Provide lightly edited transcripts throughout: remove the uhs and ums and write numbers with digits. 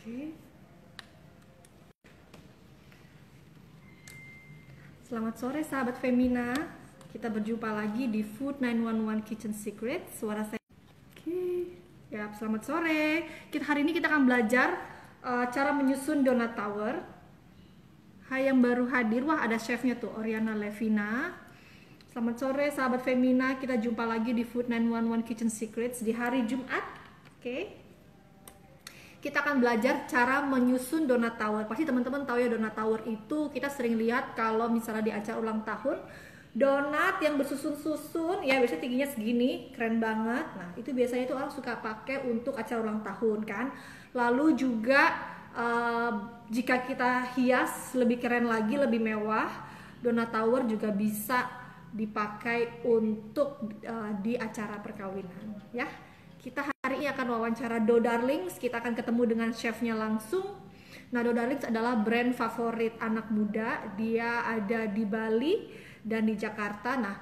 Oke. Selamat sore sahabat Femina. Kita berjumpa lagi di Food 911 Kitchen Secret. Suara saya. Oke. Ya, selamat sore. Hari ini kita akan belajar cara menyusun donut tower. Hai yang baru hadir, wah ada chefnya tuh, Oriana Levina. Selamat sore sahabat Femina. Kita jumpa lagi di Food 911 Kitchen Secrets di hari Jumat. Oke. Kita akan belajar cara menyusun donut tower. Pasti teman-teman tahu ya, donut tower itu kita sering lihat kalau misalnya di acara ulang tahun, donat yang bersusun-susun ya, biasanya tingginya segini, keren banget. Nah, itu biasanya itu orang suka pakai untuk acara ulang tahun kan. Lalu juga jika kita hias lebih keren lagi, lebih mewah, donut tower juga bisa dipakai untuk di acara perkawinan ya. Kita hari ini akan wawancara Dough Darlings. Kita akan ketemu dengan chefnya langsung. Nah, Dough Darlings adalah brand favorit anak muda. Dia ada di Bali dan di Jakarta. Nah,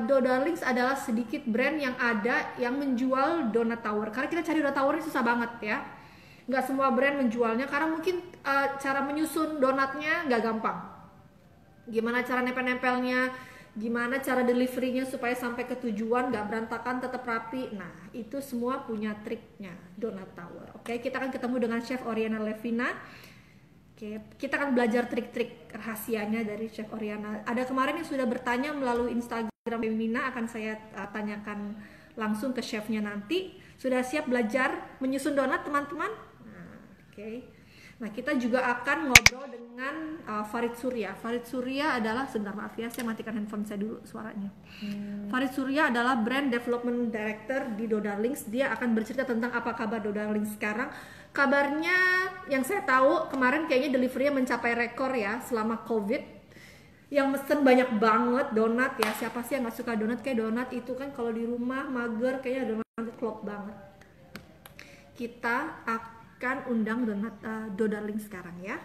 Dough Darlings adalah sedikit brand yang ada yang menjual donut tower. Karena kita cari donut tower ini susah banget ya. Nggak semua brand menjualnya karena mungkin cara menyusun donatnya nggak gampang. Gimana cara nempel-nempelnya, gimana cara deliverynya supaya sampai ke tujuan gak berantakan, tetap rapi. Nah, itu semua punya triknya donut tower. Oke, kita akan ketemu dengan Chef Oriana Levina. Oke, kita akan belajar trik-trik rahasianya dari Chef Oriana. Ada kemarin yang sudah bertanya melalui Instagram Femina, akan saya tanyakan langsung ke chefnya nanti. Sudah siap belajar menyusun donat teman-teman? Nah, oke. Nah, kita juga akan ngobrol dengan Farid Surya. Farid Surya adalah, sebentar maaf ya, saya matikan handphone saya dulu suaranya. Farid Surya adalah Brand Development Director di Dough Darlings. Dia akan bercerita tentang apa kabar Dough Darlings sekarang. Kabarnya yang saya tahu kemarin kayaknya delivery-nya mencapai rekor ya selama COVID. Yang mesen banyak banget donat ya. Siapa sih yang gak suka donat? Kayak donat itu kan kalau di rumah mager, kayaknya donat klop banget. Kita akan undang Dough Darlings sekarang ya.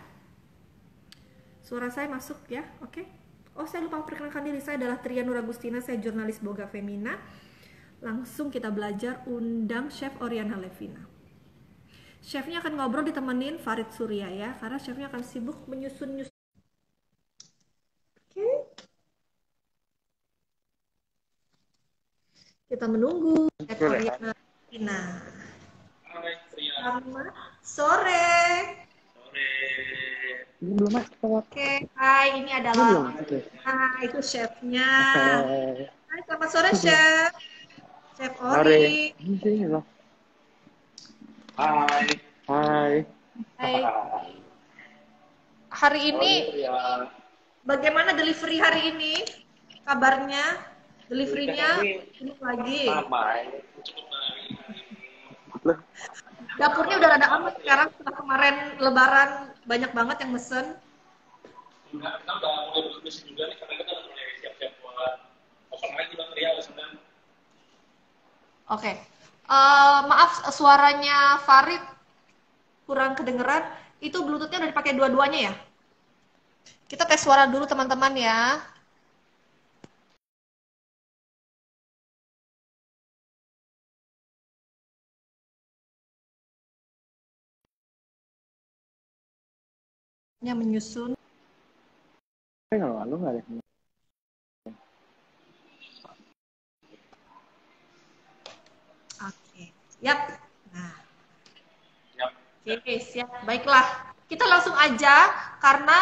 Suara saya masuk ya, oke? Oh, saya lupa perkenalkan diri, saya adalah Tria Nur Agustina, saya jurnalis Boga Femina. Langsung kita belajar undang Chef Oriana Levina. Chefnya akan ngobrol ditemenin Farid Surya ya, karena chefnya akan sibuk menyusun. Oke. Kita menunggu Chef Oriana Levina. Selamat sore. Belum mas. Oke, hai, ini adalah itu chefnya. Hai, selamat sore chef. Chef Ori. Hai. Hai. Hai. Hari ini bagaimana delivery hari ini? Kabarnya deliverynya ini lagi. Dapurnya udah rada amat sekarang setelah kemarin Lebaran banyak banget yang mesen. Enggak, kita udah mulai berbisnis juga nih karena kita udah mulai siap-siap buat open lagi material sebenarnya. Oke. Maaf suaranya Farid kurang kedengeran. Itu Bluetooth-nya udah dipakai dua-duanya ya? Kita tes suara dulu teman-teman ya. Menyusun. Lu nggak ada. Oke, yap. Nah, Yap. oke, siap. Baiklah, kita langsung aja karena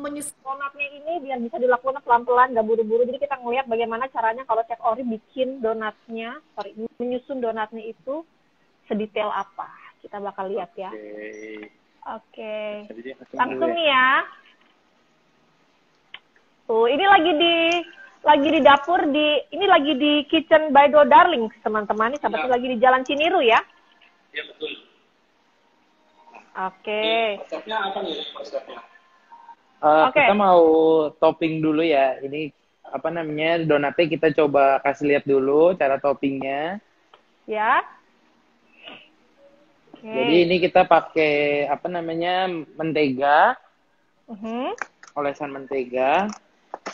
menyusun donatnya ini biar bisa dilakukan pelan-pelan, gak buru-buru. Jadi kita ngeliat bagaimana caranya kalau Chef Ori bikin donatnya, menyusun donatnya itu sedetail apa. Kita bakal lihat ya. Oke. Langsung nih ya. Tuh, ini lagi di dapur ini lagi di Kitchen by Dough Darlings, teman-teman. Ini sahabatnya lagi di Jalan Ciniru ya. Iya, betul. Oke. Konsepnya apa nih konsepnya? Kita mau topping dulu ya. Ini apa namanya, donatnya kita coba kasih lihat dulu cara toppingnya. Ya. Okay. Jadi ini kita pakai apa namanya, mentega, olesan mentega,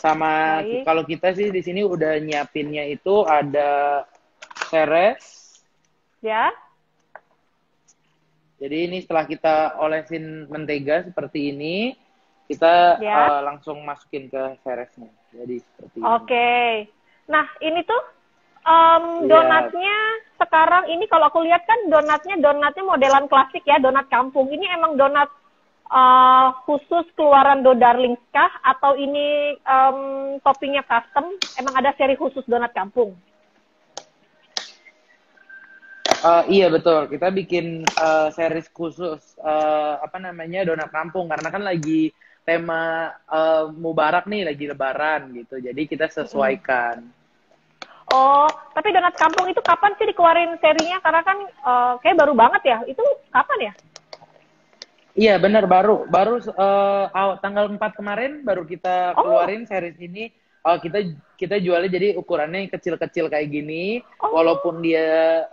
sama kalau kita sih di sini udah nyiapinnya itu ada seres, ya, Jadi ini setelah kita olesin mentega seperti ini, kita langsung masukin ke seresnya. Jadi seperti ini. Oke. Nah, ini tuh donatnya sekarang ini kalau aku lihat kan donatnya modelan klasik ya, donat kampung. Ini emang donat khusus keluaran Do Darlings kah? Atau ini toppingnya custom? Emang ada seri khusus donat kampung? Iya betul, kita bikin series khusus donat kampung karena kan lagi tema Mubarak nih, lagi Lebaran gitu, jadi kita sesuaikan. Oh, tapi donat kampung itu kapan sih dikeluarin serinya? Karena kan kayak baru banget ya, itu kapan ya? Iya benar, baru tanggal 4 kemarin baru kita keluarin series ini. Kita jualnya jadi ukurannya kecil-kecil kayak gini, walaupun dia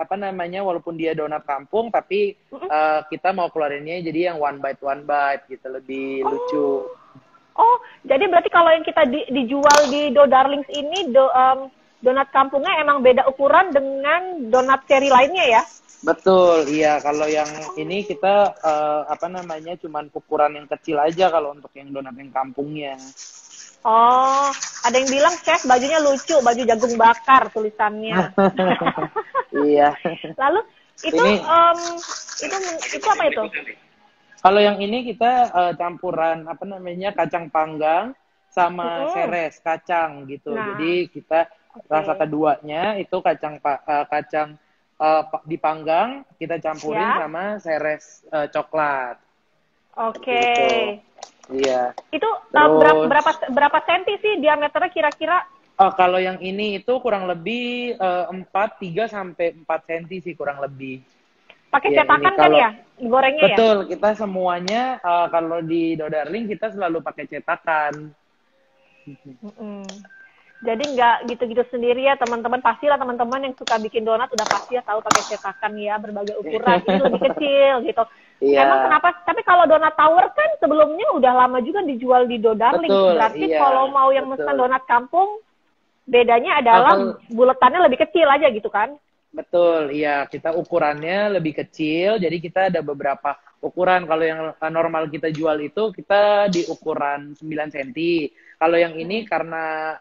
walaupun dia donat kampung, tapi kita mau keluarinnya jadi yang one bite gitu, lebih lucu. Oh, jadi berarti kalau yang kita dijual di Do Darlings ini donat kampungnya emang beda ukuran dengan donat seri lainnya ya? Betul, iya. Kalau yang ini kita cuman ukuran yang kecil aja kalau untuk yang donat yang kampungnya. Oh, ada yang bilang chef bajunya lucu, baju jagung bakar tulisannya. Iya. Lalu itu apa itu? Kalau yang ini kita campuran kacang panggang sama seres kacang gitu. Nah, jadi kita rasa keduanya itu kacang dipanggang, kita campurin sama seres coklat. Oke. Gitu. Iya. Itu berapa senti sih diameternya kira-kira? Kalau yang ini itu kurang lebih 3 sampai 4 senti sih kurang lebih. Pakai cetakan kan ya? Gorengnya betul, ya? Kita semuanya kalau di Do Darling kita selalu pakai cetakan. Jadi nggak gitu-gitu sendiri ya teman-teman. Pastilah teman-teman yang suka bikin donat udah pasti ya tahu pakai cetakan ya, berbagai ukuran. Ini lebih kecil gitu. Iya. Emang kenapa? Tapi kalau donat tower kan sebelumnya udah lama juga dijual di Do Darling. Berarti kalau mau yang pesan donat kampung, bedanya adalah buletannya lebih kecil aja gitu kan? Betul, iya. Kita ukurannya lebih kecil, jadi kita ada beberapa ukuran. Kalau yang normal kita jual itu kita di ukuran 9 cm. Kalau yang ini karena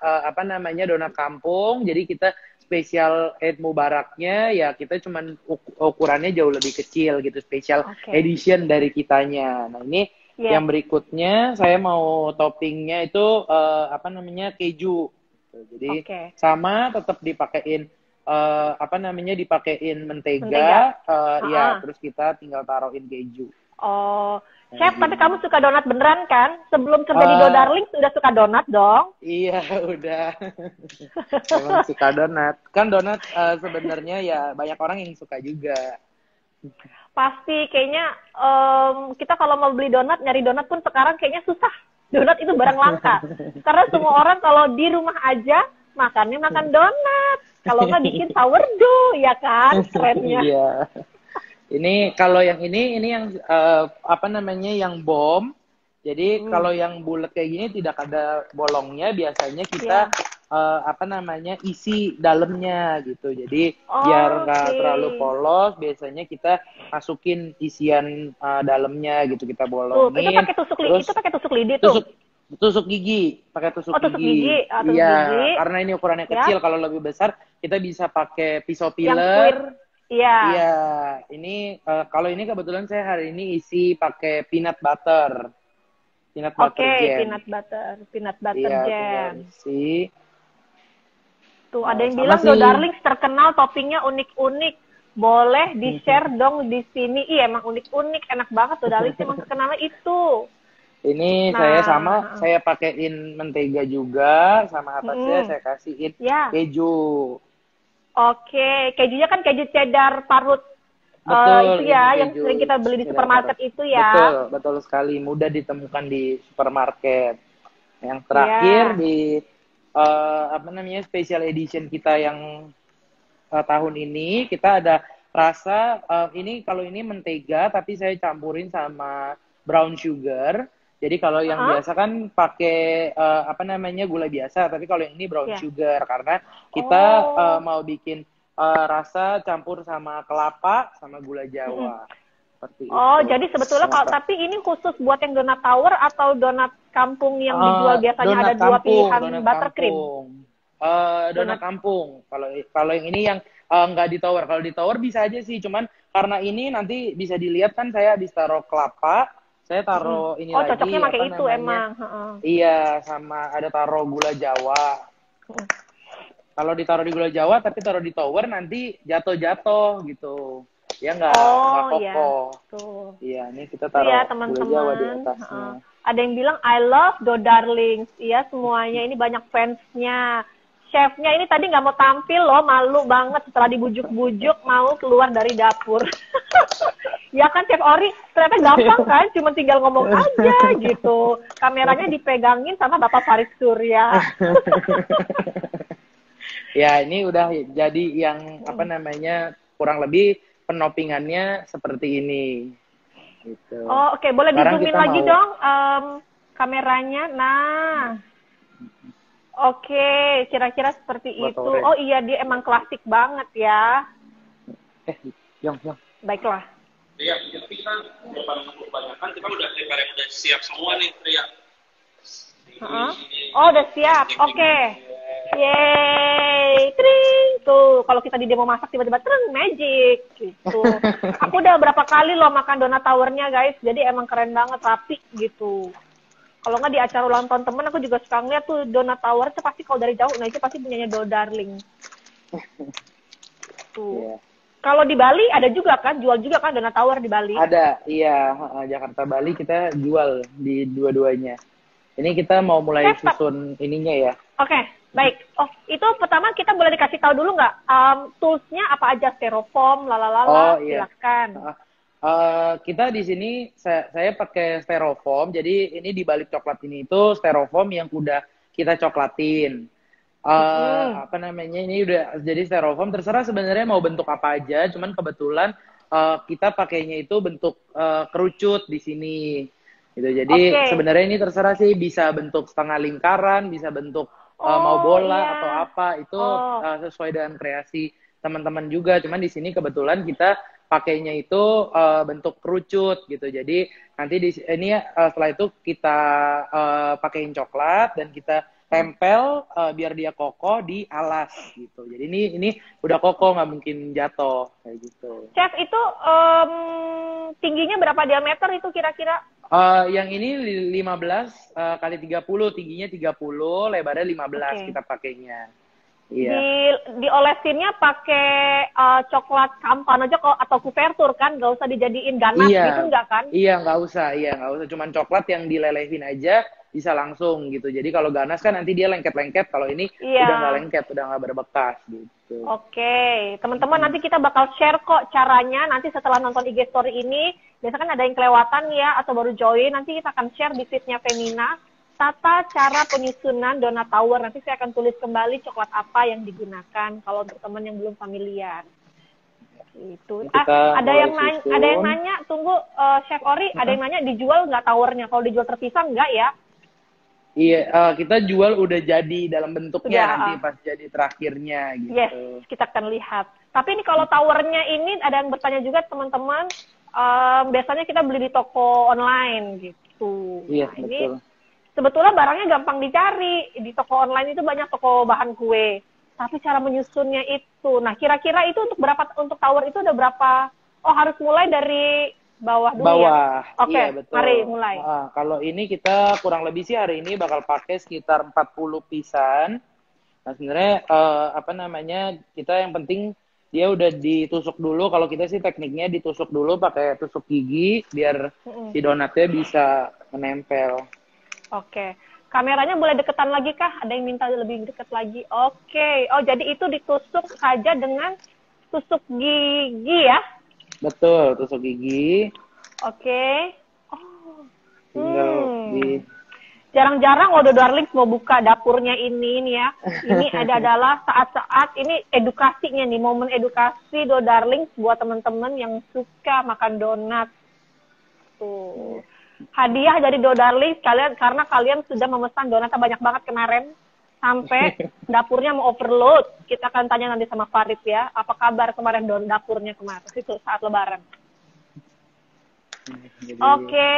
donat kampung, jadi kita spesial Eid Mubaraknya ya kita cuman ukurannya jauh lebih kecil gitu, spesial edition dari kitanya. Nah, ini yang berikutnya saya mau toppingnya itu keju. Jadi sama tetap dipakein dipakein mentega. Ya, terus kita tinggal taruhin keju. Oh, chef, tapi kamu suka donat beneran kan? Sebelum kerja di Do Darling sudah suka donat dong? Iya, udah. Emang suka donat. Kan donat sebenarnya ya banyak orang yang suka juga. Pasti, kayaknya kita kalau mau beli donat, nyari donat pun sekarang kayaknya susah. Donat itu barang langka. Karena semua orang kalau di rumah aja makannya makan donat. Kalau nggak bikin sourdough, ya kan? Trennya. Iya. Ini kalau yang ini yang yang bom. Jadi kalau yang bulat kayak gini tidak ada bolongnya, biasanya kita isi dalamnya gitu. Jadi biar nggak terlalu polos, biasanya kita masukin isian dalamnya gitu, kita bolongin. Itu pakai tusuk lidi tuh. Tusuk gigi, pakai tusuk gigi. Iya, karena ini ukurannya kecil. Kalau lebih besar kita bisa pakai pisau peeler. Iya, ini kalau ini kebetulan saya hari ini isi pakai peanut butter jam. peanut butter jam. Isi. Tuh ada yang bilang Do Darling terkenal toppingnya unik-unik. Boleh di-share dong di sini. Iya, emang unik-unik, enak banget Do Darling emang terkenalnya itu. Ini saya pakein mentega juga, sama atasnya saya kasihin keju. Oke, kejunya kan keju cheddar parut. Betul, itu ya, yang sering kita beli di supermarket itu ya. Betul sekali, mudah ditemukan di supermarket. Yang terakhir di special edition kita yang tahun ini, kita ada rasa kalau ini mentega tapi saya campurin sama brown sugar. Jadi kalau yang biasa kan pakai gula biasa, tapi kalau yang ini brown sugar karena kita mau bikin rasa campur sama kelapa sama gula Jawa. seperti Oh, itu. jadi sebetulnya kalau tapi ini khusus buat yang donat tower atau donat kampung yang dijual biasanya donat ada dua kampung, pilihan donat buttercream. kampung. Donat kampung. Kalau yang ini yang nggak di tower. Kalau di tower bisa aja sih, cuman karena ini nanti bisa dilihat kan saya habis taruh kelapa, saya taruh ini Oh, lagi cocoknya pakai apa itu namanya? emang. Iya, sama ada taruh gula Jawa. Kalau ditaruh di gula Jawa tapi taruh di tower nanti jatuh-jatuh gitu. Ya nggak kokoh. Tuh. Iya, ini kita taruh gula Jawa di teman-teman. atasnya. Ada yang bilang I love Dodarlings. Iya, semuanya ini banyak fansnya. Chefnya ini tadi nggak mau tampil loh, malu banget setelah dibujuk-bujuk mau keluar dari dapur. Ya kan Chef Ori, ternyata gampang kan, cuma tinggal ngomong aja gitu. Kameranya dipegangin sama Bapak Farid Surya. Ya, ini udah jadi yang apa namanya kurang lebih penopingannya seperti ini. Gitu. Oh, oke. Boleh di-zoomin lagi dong kameranya. Nah. Oke, kira-kira seperti itu. Oh iya, dia emang klasik banget ya. Yong. Baiklah. Iya, tapi kita kebanyakan kita udah siap semua nih, Ria. Oh, udah siap. Oke. Yeay. Tring. Tuh, kalau kita di demo masak tiba-tiba tring, magic. Gitu. Aku udah berapa kali loh makan donat towernya, guys. Jadi emang keren banget, rapi gitu. Kalau nggak di acara ulang tahun temen, aku juga suka ngeliat tuh donat tower itu pasti kalau dari jauh, nah itu pasti punyanya Dodarling. Tuh. Yeah. Kalau di Bali ada juga kan, jual juga kan donat tower di Bali? Ada, iya. Jakarta, Bali kita jual di dua-duanya. Ini kita mau mulai susun ininya ya. Oke, baik. Oh, itu pertama kita boleh dikasih tahu dulu nggak? Toolsnya apa aja? Styrofoam, iya. Silakan. Kita di sini saya pakai styrofoam. Jadi ini di balik coklat ini itu styrofoam yang udah kita coklatin. Apa namanya? Ini udah jadi styrofoam. Terserah sebenarnya mau bentuk apa aja. Cuman kebetulan kita pakainya itu bentuk kerucut di sini. Gitu. Jadi sebenarnya ini terserah sih, bisa bentuk setengah lingkaran, bisa bentuk mau bola atau apa. Itu sesuai dengan kreasi teman-teman juga. Cuman di sini kebetulan kita pakainya itu bentuk kerucut gitu. Jadi nanti di ini setelah itu kita pakein coklat dan kita tempel biar dia kokoh di alas gitu. Jadi ini udah kokoh, nggak mungkin jatuh kayak gitu. Chef, itu tingginya berapa diameter itu kira-kira? Yang ini 15 kali 30, tingginya 30, lebarnya 15 kita pakainya. Iya. Diolesinnya pakai coklat kampan aja atau kuvertur kan, nggak usah dijadiin ganas gitu nggak kan? Iya, nggak usah. Cuman coklat yang dilelehin aja bisa langsung gitu. Jadi kalau ganas kan nanti dia lengket-lengket, kalau ini udah nggak lengket, udah nggak berbekas gitu. Oke, teman-teman nanti kita bakal share kok caranya nanti setelah nonton IG story ini. Biasanya kan ada yang kelewatan ya atau baru join, nanti kita akan share di feed-nya Femina. Tata cara penyusunan donat tower. Nanti saya akan tulis kembali coklat apa yang digunakan kalau untuk teman yang belum familiar. Itu. Ada yang nanya, tunggu Chef Ori, ada yang nanya dijual nggak towernya? Kalau dijual terpisah nggak ya? Iya, kita jual udah jadi dalam bentuknya nanti pas jadi terakhirnya gitu. Yes, kita akan lihat. Tapi ini kalau towernya ini ada yang bertanya juga teman-teman, biasanya kita beli di toko online gitu. Iya, nah, betul. Ini sebetulnya barangnya gampang dicari. Di toko online itu banyak toko bahan kue. Tapi cara menyusunnya itu. Nah, kira-kira itu untuk tower itu ada berapa? Oh, harus mulai dari bawah dulu ya? Oke, iya, betul. Mari mulai. Kalau ini kita kurang lebih sih hari ini bakal pakai sekitar 40 pisan. Nah, sebenarnya apa namanya, kita yang penting dia udah ditusuk dulu. Kalau kita sih tekniknya ditusuk dulu pakai tusuk gigi biar si donatnya bisa menempel. Oke. Kameranya boleh deketan lagi kah? Ada yang minta lebih deket lagi. Oke. Oh, jadi itu ditusuk saja dengan tusuk gigi ya? Betul, tusuk gigi. Oke. Tinggal Jarang-jarang Dodarlings mau buka dapurnya ini ya. Ini adalah saat-saat ini edukasinya nih, momen edukasi Dodarlings buat teman-teman yang suka makan donat. Tuh. Hadiah dari Dodarlings karena kalian sudah memesan donatnya banyak banget kemarin sampai dapurnya mau overload. Kita akan tanya nanti sama Farid ya, apa kabar kemarin dapurnya kemarin itu saat Lebaran. Jadi, Oke.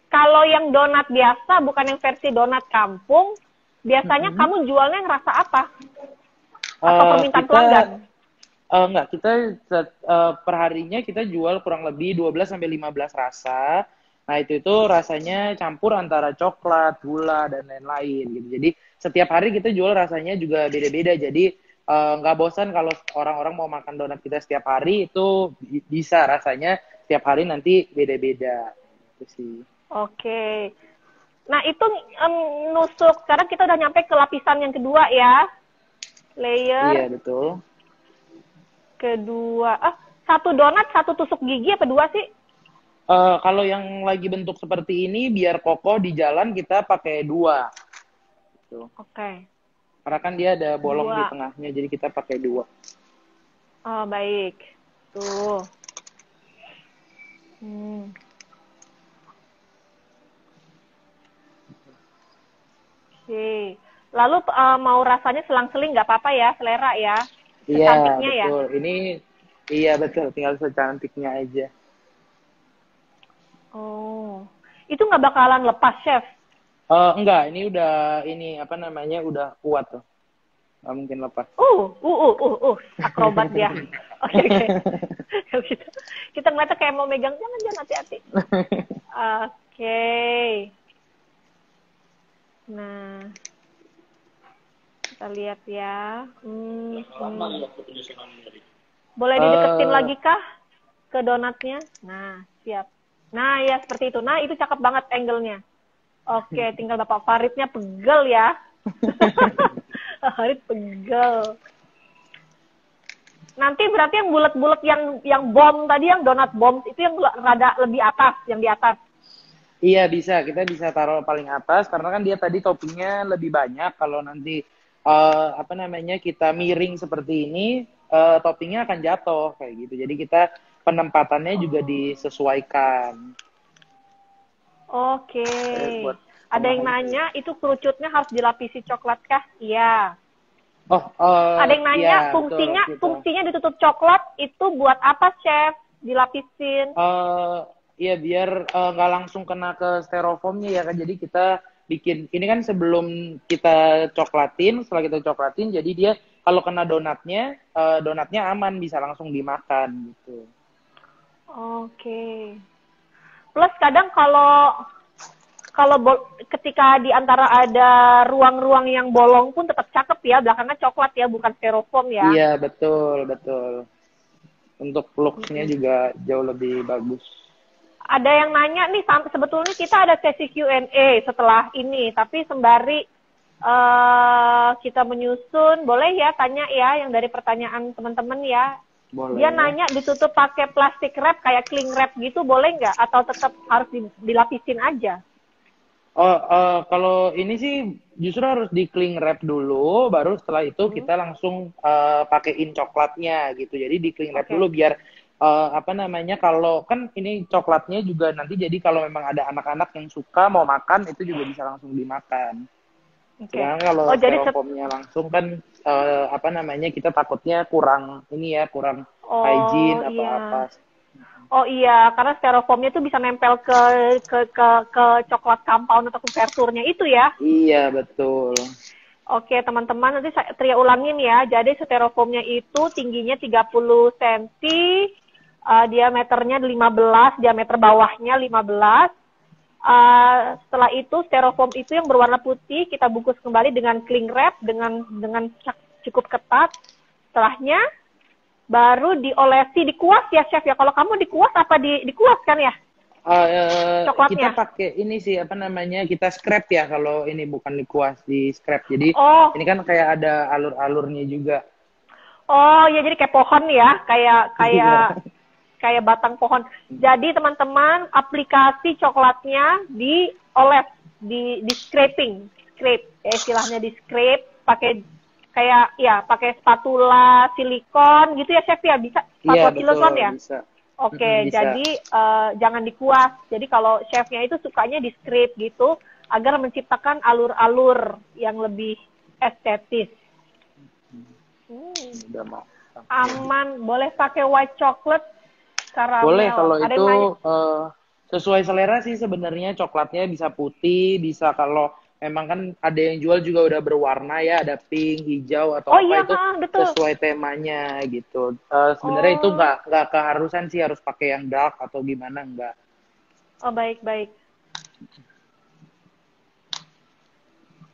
Kalau yang donat biasa, bukan yang versi donat kampung, biasanya kamu jualnya yang rasa apa? Atau permintaan kita pelanggan? enggak, kita perharinya kita jual kurang lebih 12 sampai 15 rasa. Nah, itu rasanya campur antara coklat, gula, dan lain-lain gitu. Jadi, setiap hari kita jual rasanya juga beda-beda. Jadi, nggak bosan kalau orang-orang mau makan donat kita setiap hari, itu bisa rasanya setiap hari nanti beda-beda. Gitu sih. Oke. Nah, itu nusuk. Sekarang kita udah nyampe ke lapisan yang kedua ya. Layer Iya, betul. kedua. Satu donat, satu tusuk gigi apa dua sih? Kalau yang lagi bentuk seperti ini, biar kokoh di jalan kita pakai 2. Gitu. Oke. Karena kan dia ada bolong di 2. tengahnya, jadi kita pakai 2. Oh, baik. Tuh. Oke. Lalu mau rasanya selang-seling nggak apa-apa ya, selera ya. Iya, Secantiknya ya. betul. Ini, iya betul, tinggal secantiknya aja. Oh. Itu nggak bakalan lepas, Chef? Enggak, ini apa namanya, udah kuat tuh. Nggak mungkin lepas. Akrobat dia. Oke. Kita ngeliatnya kayak mau megang, jangan hati-hati. Oke. Nah, kita lihat ya. Lama nih waktu penyusunan tadi. Boleh dideketin lagi kah ke donatnya? Nah, siap. Nah, ya seperti itu. Nah, itu cakep banget angle-nya. Oke, tinggal Bapak Faridnya pegel ya. Farid pegel. Nanti berarti yang bulat-bulat yang bom tadi, yang donat bom itu yang rada lebih atas, yang di atas. Iya, bisa. Kita bisa taruh paling atas karena kan dia tadi toppingnya lebih banyak. Kalau nanti apa namanya kita miring seperti ini, toppingnya akan jatuh kayak gitu. Jadi kita penempatannya juga disesuaikan. Oke. Ada yang nanya, itu kerucutnya harus dilapisi coklat kah? Iya. Ada yang nanya, iya, fungsinya ditutup coklat itu buat apa, Chef? Dilapisin? Iya, biar nggak langsung kena ke styrofoamnya ya kan. Jadi kita bikin, ini kan sebelum kita coklatin, setelah kita coklatin, jadi dia kalau kena donatnya aman, bisa langsung dimakan gitu. Oke. Plus kadang kalau ketika di antara ada ruang-ruang yang bolong pun tetap cakep ya, belakangnya coklat ya, bukan styrofoam ya. Iya, betul. Untuk looks-nya juga jauh lebih bagus. Ada yang nanya nih, sebetulnya kita ada sesi Q&A setelah ini, tapi sembari kita menyusun, boleh ya tanya ya yang dari pertanyaan teman-teman ya. Boleh. Dia nanya ditutup pakai plastik wrap kayak cling wrap gitu, boleh nggak? Atau tetap harus dilapisin aja? Kalau ini sih justru harus di cling wrap dulu, baru setelah itu kita langsung pakein coklatnya gitu. Jadi di cling wrap dulu biar apa namanya, kalau kan ini coklatnya juga nanti jadi kalau memang ada anak-anak yang suka mau makan itu juga bisa langsung dimakan. Sedangkan kalau styrofoamnya langsung kan apa namanya, kita takutnya kurang hygiene apa-apa. Oh iya, karena styrofoamnya itu bisa nempel ke coklat compound atau kuverturnya itu ya? Iya, betul. Oke, teman-teman, nanti Tria ulangin ya. Jadi styrofoamnya itu tingginya 30 cm, diameternya 15, diameter bawahnya 15. Setelah itu styrofoam itu yang berwarna putih kita bungkus kembali dengan cling wrap dengan cukup ketat. Setelahnya baru diolesi, dikuas ya Chef ya. Kalau kamu dikuas apa dikuas kan ya? Kita pakai ini sih apa namanya, kita scrap ya, kalau ini bukan dikuas, di scrap. Jadi ini kan kayak ada alur-alurnya juga. Oh ya, jadi kayak pohon ya, kayak batang pohon. Jadi teman-teman, aplikasi coklatnya dioles, di scraping, scrape ya istilahnya, di scrape pakai pakai spatula silikon gitu ya Chef ya, bisa spatula silikon ya? Bisa. Oke, jadi jangan dikuas. Jadi kalau chefnya itu sukanya di scrape gitu agar menciptakan alur-alur yang lebih estetis. Udah mau. aman. Boleh pakai white chocolate, karamel. Boleh kalau Ada itu yang nanya, sesuai selera sih sebenarnya, coklatnya bisa putih, bisa kalau memang kan ada yang jual juga udah berwarna ya, ada pink, hijau atau oh apa iya, itu betul. sesuai temanya gitu. Sebenarnya itu Oh. nggak keharusan sih harus pakai yang dark atau gimana, nggak. Oh, baik.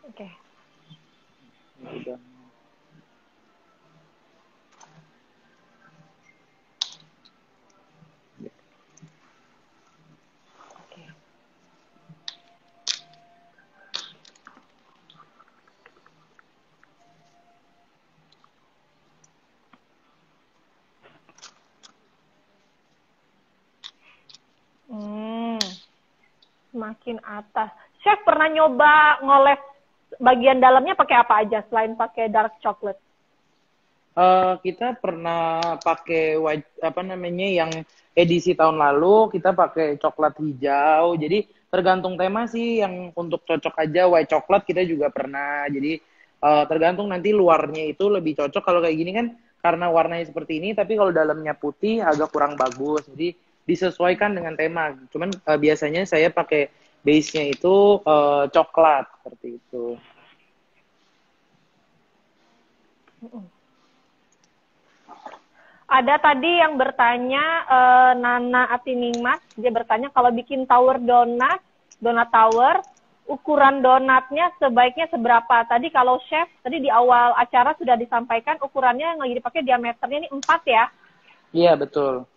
Oke. Udah. Oke. Semakin atas. Chef pernah nyoba ngoles bagian dalamnya pakai apa aja selain pakai dark chocolate? Kita pernah pakai white apa namanya yang edisi tahun lalu kita pakai coklat hijau. Jadi tergantung tema sih, yang untuk cocok aja white coklat kita juga pernah. Jadi tergantung nanti luarnya itu lebih cocok. Kalau kayak gini kan karena warnanya seperti ini, tapi kalau dalamnya putih agak kurang bagus. Jadi disesuaikan dengan tema. Cuman biasanya saya pakai base-nya itu coklat seperti itu. Ada tadi yang bertanya, Nana Atiningmas, dia bertanya kalau bikin tower donat tower, ukuran donatnya sebaiknya seberapa? Tadi kalau chef, tadi di awal acara sudah disampaikan ukurannya yang lagi dipakai diameternya ini 4 ya? Iya, betul.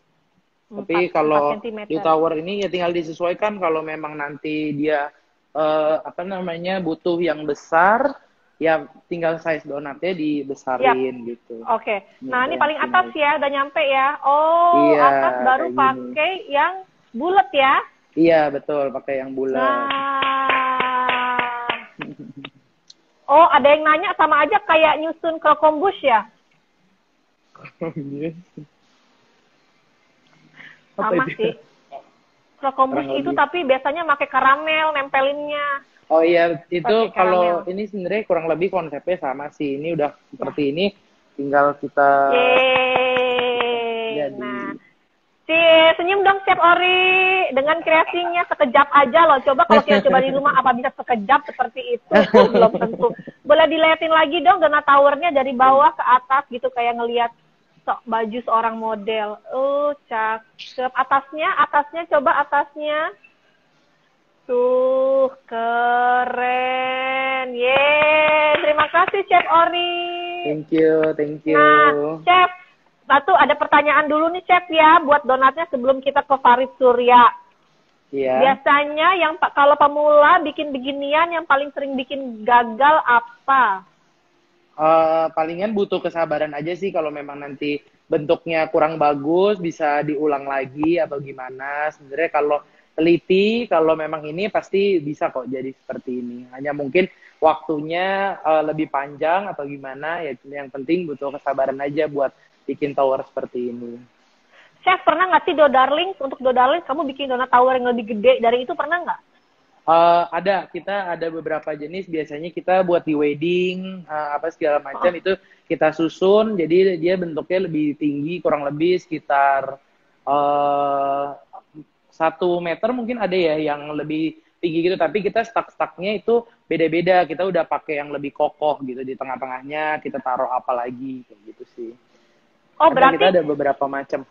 4, Tapi kalau 4 cm. di tower ini ya tinggal disesuaikan, kalau memang nanti dia apa namanya butuh yang besar, ya tinggal size donatnya dibesarin gitu. Oke. Nah, ini Gitu, paling atas ya, udah nyampe ya. Oh, iya, atas baru kayak gini. pakai yang bulat ya. Iya, betul, pakai yang bulat. Nah. Oh, ada yang nanya sama aja kayak nyusun krokombush ya? Sama sih. Krokombush itu tapi biasanya pakai karamel nempelinnya. Oh iya, itu Pakai kalau karamel. ini sebenarnya kurang lebih konsepnya sama sih. Ini udah seperti ini, tinggal kita Yeay. jadi. Nah, senyum dong Chef Ori dengan kreasinya sekejap aja loh. Coba kalau kita coba di rumah apa bisa sekejap seperti itu? Belum tentu. Boleh dilihatin lagi dong donat towernya dari bawah ke atas gitu kayak ngelihat baju seorang model. Oh, cakep. Atasnya coba atasnya. Tuh, keren. Yeay, terima kasih Chef Ori. Thank you. Nah, Chef, Batu ada pertanyaan dulu nih Chef ya, buat donatnya sebelum kita ke Farid Surya. Iya. Biasanya yang kalau pemula bikin beginian yang paling sering bikin gagal apa? Palingan butuh kesabaran aja sih, kalau memang nanti bentuknya kurang bagus bisa diulang lagi atau gimana. Sebenarnya kalau teliti, kalau memang ini pasti bisa kok jadi seperti ini. Hanya mungkin waktunya lebih panjang atau gimana, ya yang penting butuh kesabaran aja buat bikin tower seperti ini. Chef, pernah nggak sih untuk Do Darling kamu bikin donat tower yang lebih gede dari itu, pernah nggak? Kita ada beberapa jenis, biasanya kita buat di wedding, apa segala macam itu kita susun, jadi dia bentuknya lebih tinggi, kurang lebih sekitar 1 meter mungkin ada ya yang lebih tinggi gitu, tapi kita stuck-stucknya itu beda-beda, kita udah pakai yang lebih kokoh gitu, di tengah-tengahnya kita taruh apa lagi, kayak gitu sih. Oh, Karena berarti kita ada beberapa macam.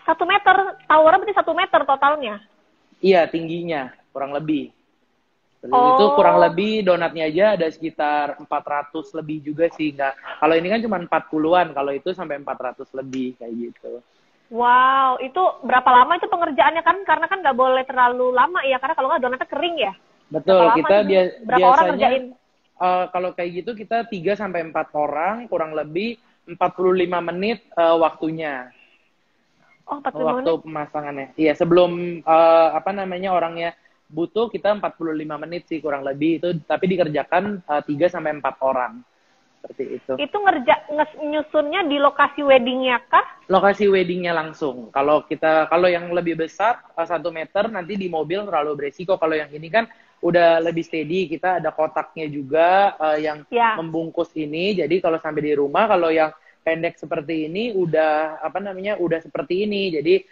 1 meter, towernya berarti 1 meter totalnya? Iya, tingginya, kurang lebih. Itu Oh. kurang lebih donatnya aja ada sekitar 400 lebih juga sih. Kalau ini kan cuma 40-an, kalau itu sampai 400 lebih, kayak gitu. Wow, itu berapa lama itu pengerjaannya kan? Karena kan nggak boleh terlalu lama ya, karena kalau nggak donatnya kering ya. Betul, kita berapa orang ngerjain? kalau kayak gitu kita 3-4 orang, kurang lebih 45 menit waktunya. Oh, 45 waktu menit. pemasangannya. Iya, sebelum orangnya butuh, kita 45 menit sih kurang lebih itu, tapi dikerjakan 3-4 orang. Seperti itu. Itu nyusunnya di lokasi weddingnya kah? Lokasi weddingnya langsung. Kalau yang lebih besar 1 meter nanti di mobil terlalu beresiko. Kalau yang ini kan udah lebih steady, kita ada kotaknya juga yang membungkus ini. Jadi kalau sampai di rumah, kalau yang pendek seperti ini udah udah seperti ini. Jadi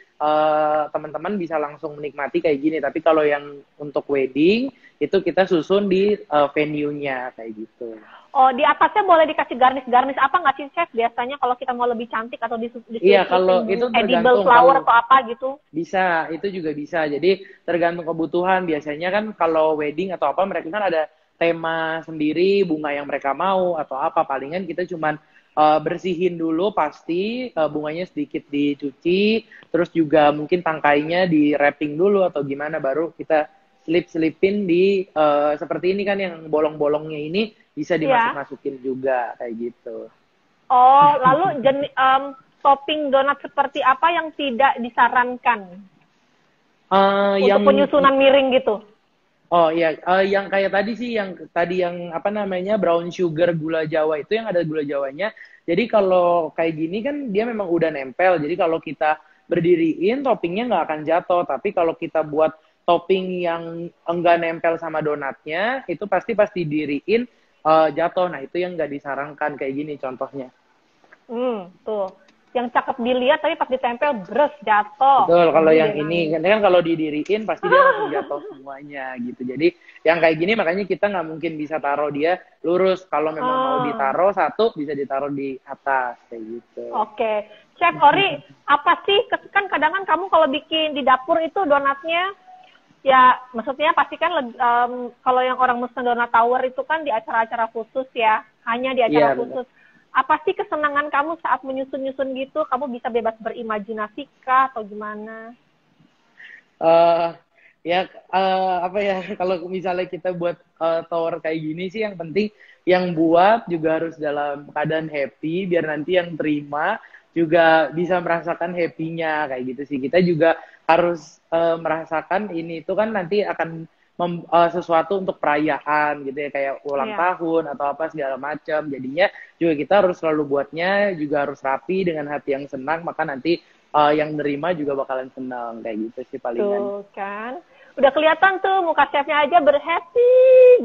teman-teman bisa langsung menikmati kayak gini. Tapi kalau yang untuk wedding itu kita susun di venue-nya kayak gitu. Oh, di atasnya boleh dikasih garnish apa nggak sih, Chef? Biasanya kalau kita mau lebih cantik atau iya, kalau itu edible flower atau apa gitu? Bisa, itu juga bisa. Jadi tergantung kebutuhan. Biasanya kan kalau wedding atau apa mereka kan ada tema sendiri, bunga yang mereka mau atau apa. Palingan kita cuman bersihin dulu pasti, bunganya sedikit dicuci, terus juga mungkin tangkainya di wrapping dulu atau gimana, baru kita selipin di seperti ini kan yang bolong-bolongnya ini bisa dimasuk-masukin juga kayak gitu. Oh, lalu topping donat seperti apa yang tidak disarankan? Untuk penyusunan miring gitu. Oh iya, yang kayak tadi sih, yang brown sugar gula Jawa itu yang ada gula Jawanya. Jadi kalau kayak gini kan dia memang udah nempel. Jadi kalau kita berdiriin toppingnya nggak akan jatuh. Tapi kalau kita buat topping yang enggak nempel sama donatnya, itu pasti diriin jatuh. Nah itu yang nggak disarankan kayak gini contohnya. Tuh. Yang cakep dilihat tapi pas ditempel bres jatuh. Betul, kalau yang ini kan kalau didiriin pasti dia langsung jatuh semuanya gitu. Jadi yang kayak gini makanya kita nggak mungkin bisa taruh dia lurus. Kalau memang mau ditaruh satu bisa ditaruh di atas kayak gitu. Oke. Chef Ori, apa sih kan kadang kan kamu kalau bikin di dapur itu donatnya ya maksudnya pasti kan kalau yang orang mesen donat tower itu kan di acara-acara khusus ya, hanya di acara khusus. Betul. Apa sih kesenangan kamu saat menyusun-nyusun gitu? Kamu bisa bebas berimajinasi kah atau gimana? Kalau misalnya kita buat tower kayak gini sih, yang penting yang buat juga harus dalam keadaan happy, biar nanti yang terima juga bisa merasakan happy-nya kayak gitu sih. Kita juga harus merasakan ini itu kan nanti akan sesuatu untuk perayaan gitu ya, kayak ulang tahun atau apa segala macam. Jadinya juga kita harus selalu buatnya juga harus rapi dengan hati yang senang, maka nanti yang nerima juga bakalan senang kayak gitu sih palingan. Tuh kan, udah kelihatan tuh muka chefnya aja berhappy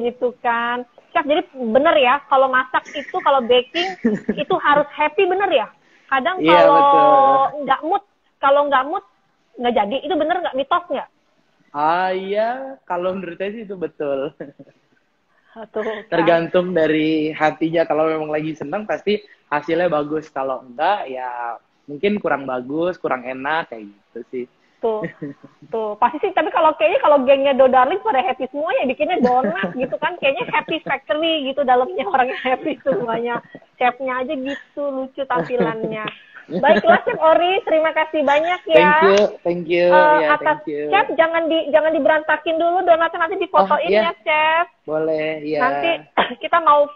gitu kan. Chef, jadi bener ya kalau masak itu, kalau baking itu harus happy, bener ya? Kadang kalau nggak mood nggak jadi, itu bener nggak, mitos nggak? Iya, kalau menurut saya sih itu betul. Tuh, tergantung dari hatinya. Kalau memang lagi senang pasti hasilnya bagus. Kalau enggak ya mungkin kurang bagus, kurang enak kayak gitu sih. Tuh pasti sih. Tapi kalau gengnya Do Darling pada happy semua ya bikinnya donat gitu kan. Kayaknya happy factory gitu, dalamnya orangnya happy semuanya. Chefnya aja gitu lucu tampilannya. Baiklah Chef Ori, terima kasih banyak ya. Thank you. Thank you. Chef, jangan diberantakin dulu donatnya, nanti difotoin ya Chef. Boleh, ya. Nanti kita mau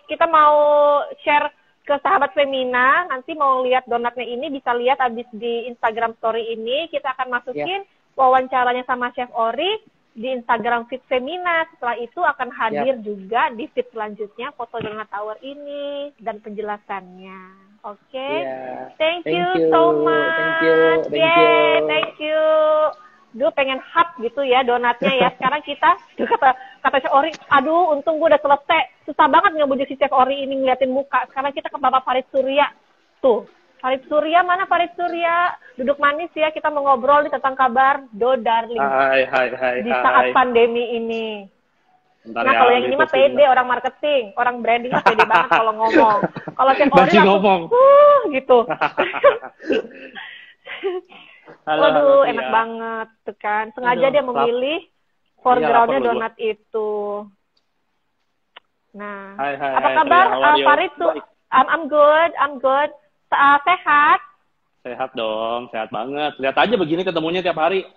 share ke sahabat Femina, nanti mau lihat donatnya ini bisa lihat abis di Instagram story ini. Kita akan masukin wawancaranya sama Chef Ori di Instagram feed Femina. Setelah itu akan hadir juga di feed selanjutnya foto donat tower ini dan penjelasannya. Oke. Thank you so much. Thank you. Duh, pengen hap gitu ya donatnya ya. Sekarang kita kata Chef Ori, aduh untung gue udah selesai. Susah banget ngebujuk si Chef Ori ini ngeliatin muka. Sekarang kita ke Bapak Farid Surya. Tuh, Farid Surya, mana Farid Surya? Duduk manis ya, kita mau ngobrol tentang kabar Do Darling. Hai. Di saat pandemi ini. Bentar nah, kalau yang ini mah pede, orang marketing, orang branding mah pede banget kalau ngomong. Kalau Chef Ori ngomong. Gitu. Halo, enak banget tuh kan. Sengaja dia memilih foreground-nya donat itu. Nah, apa kabar Farid tuh? I'm good. Sehat? Sehat dong, sehat banget. Lihat aja begini ketemunya tiap hari.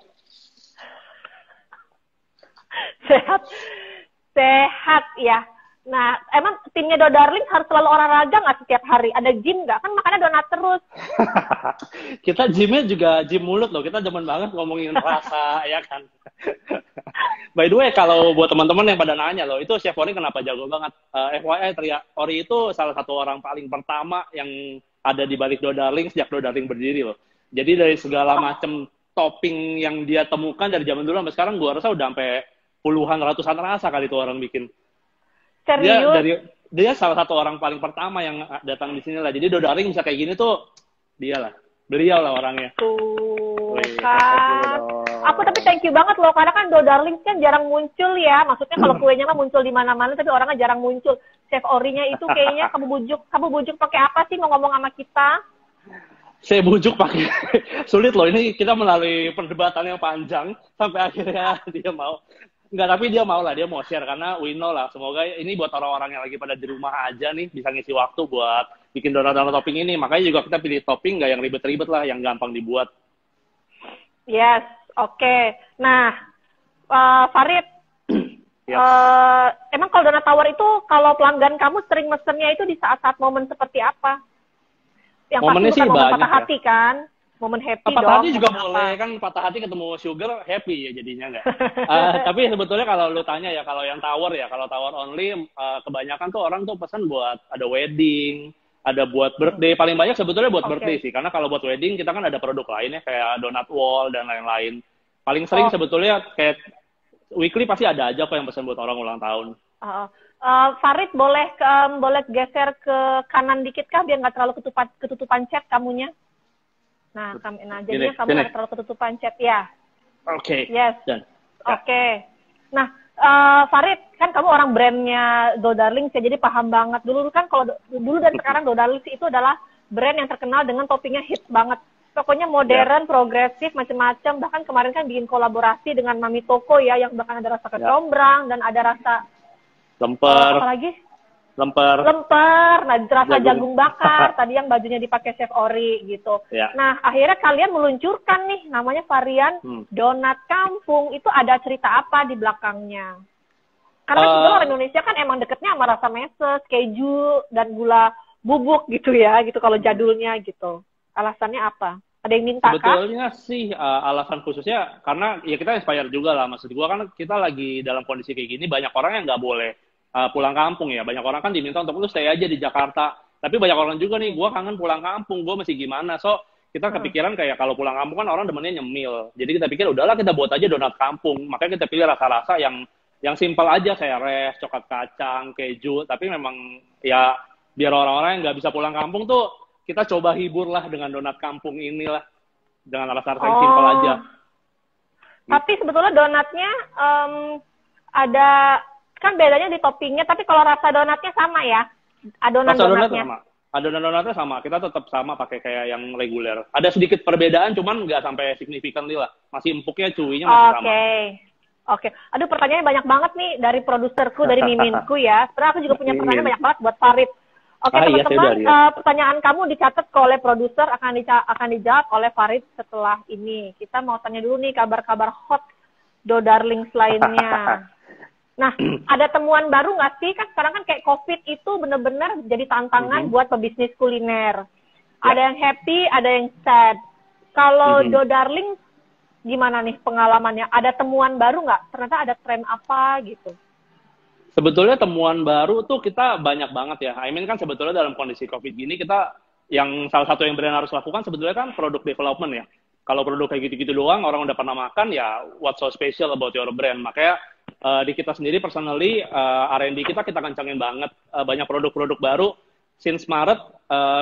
Sehat ya. Nah, emang timnya Do Darling harus selalu olahraga nggak setiap hari? Ada gym nggak? Kan makannya donat terus. Kita gymnya juga gym mulut loh. Kita demen banget ngomongin rasa, ya kan? By the way, kalau buat teman-teman yang pada nanya loh, itu Chef Ori kenapa jago banget? FYI, Ori itu salah satu orang paling pertama yang ada di balik Do Darling sejak Do Darling berdiri loh. Jadi dari segala macam topping yang dia temukan dari zaman dulu sampai sekarang, gua rasa udah sampai puluhan ratusan rasa kali itu orang bikin. Serius? dia salah satu orang paling pertama yang datang di sini lah. Jadi Dodaring bisa kayak gini tuh beliau lah orangnya. Tuh, Wih, kan. Aku tapi thank you banget loh, karena kan Dodarling kan jarang muncul ya. Maksudnya kalau kuenya mah muncul di mana-mana, tapi orangnya jarang muncul. Chef Ori-nya itu kayaknya kamu bujuk pakai apa sih mau ngomong sama kita? Saya bujuk pakai sulit loh, ini kita melalui perdebatan yang panjang sampai akhirnya dia mau. Enggak, tapi dia mau lah, dia mau share karena we know lah. Semoga ini buat orang-orang yang lagi pada di rumah aja nih bisa ngisi waktu buat bikin donat-donat topping ini. Makanya juga kita pilih topping nggak yang ribet-ribet lah, yang gampang dibuat. Yes, oke. Nah, Farid, Yes. emang kalau donat tower itu kalau pelanggan kamu sering mesennya itu di saat-saat momen seperti apa? Yang Momennya pasti sih bukan momen banyak patah ya. hati kan? Momen happy dong. Patah hati juga momen boleh apa? kan, patah hati ketemu sugar happy ya jadinya nggak. Tapi sebetulnya kalau lu tanya ya, kalau yang tower ya, kalau tower only kebanyakan tuh orang tuh pesan buat ada wedding, ada buat birthday. Paling banyak sebetulnya buat birthday sih, karena kalau buat wedding kita kan ada produk lainnya kayak donut wall dan lain-lain. Paling sering sebetulnya kayak weekly pasti ada aja kok yang pesan buat orang ulang tahun. Farid boleh geser ke kanan dikit kah biar nggak terlalu ketutupan chat kamunya? Nah, jadinya kamu nggak terlalu ketutupan chat ya. Oke. Yes. Ya. Oke. Nah, Farid, kan kamu orang brandnya Dodarling, jadi paham banget. Dulu kan kalau dulu dan sekarang Dodarling itu adalah brand yang terkenal dengan toppingnya hits banget. Pokoknya modern, progresif, macam-macam. Bahkan kemarin kan bikin kolaborasi dengan Mami Toko ya, yang bahkan ada rasa kecombrang dan ada rasa lemper. apa lagi? Lemper. Nah rasa jagung bakar. Tadi yang bajunya dipakai Chef Ori gitu. Ya. Nah akhirnya kalian meluncurkan nih, namanya varian donat kampung. Itu ada cerita apa di belakangnya? Karena sebenarnya orang Indonesia kan emang deketnya sama rasa meses, keju, dan gula bubuk gitu ya, gitu kalau jadulnya gitu. Alasannya apa? Ada yang minta Sebetulnya sih alasan khususnya karena ya kita inspire juga lah. Maksud gua kan kita lagi dalam kondisi kayak gini, banyak orang yang nggak boleh pulang kampung ya. Banyak orang kan diminta untuk lu stay aja di Jakarta. Tapi banyak orang juga nih, gua kangen pulang kampung, gua masih gimana. So kita kepikiran kayak kalau pulang kampung kan orang demennya nyemil. Jadi kita pikir udahlah kita buat aja donat kampung. Makanya kita pilih rasa-rasa yang simpel aja kayak res, coklat kacang, keju. Tapi memang ya biar orang-orang yang nggak bisa pulang kampung tuh kita coba hibur lah dengan donat kampung inilah, dengan rasa-rasa yang simpel aja. Tapi sebetulnya donatnya ada, kan bedanya di toppingnya, tapi kalau rasa donatnya sama ya? Adonan donatnya sama. Adonan donatnya sama, kita tetap sama pakai kayak yang reguler. Ada sedikit perbedaan, cuman nggak sampai signifikan lah. Masih empuknya, cuinya masih sama. Oke. Aduh, pertanyaannya banyak banget nih dari produserku, dari Miminku ya. Sebenarnya aku juga punya pertanyaan banyak banget buat Farid. Oke, teman-teman, pertanyaan kamu dicatat oleh produser, akan dijawab oleh Farid setelah ini. Kita mau tanya dulu nih kabar-kabar hot Dodarlings lainnya. Nah, ada temuan baru nggak sih? Kan sekarang kan kayak COVID itu benar-benar jadi tantangan buat pebisnis kuliner. Ada yang happy, ada yang sad. Kalau Dodarlings gimana nih pengalamannya? Ada temuan baru nggak? Ternyata ada tren apa gitu? Sebetulnya temuan baru tuh kita banyak banget ya. I mean kan sebetulnya dalam kondisi COVID gini kita yang salah satu yang brand harus lakukan sebetulnya kan produk development ya. Kalau produk kayak gitu-gitu doang orang udah pernah makan ya what's so special about your brand. Makanya di kita sendiri personally R&D kita kencangin banget. Banyak produk-produk baru. Since Maret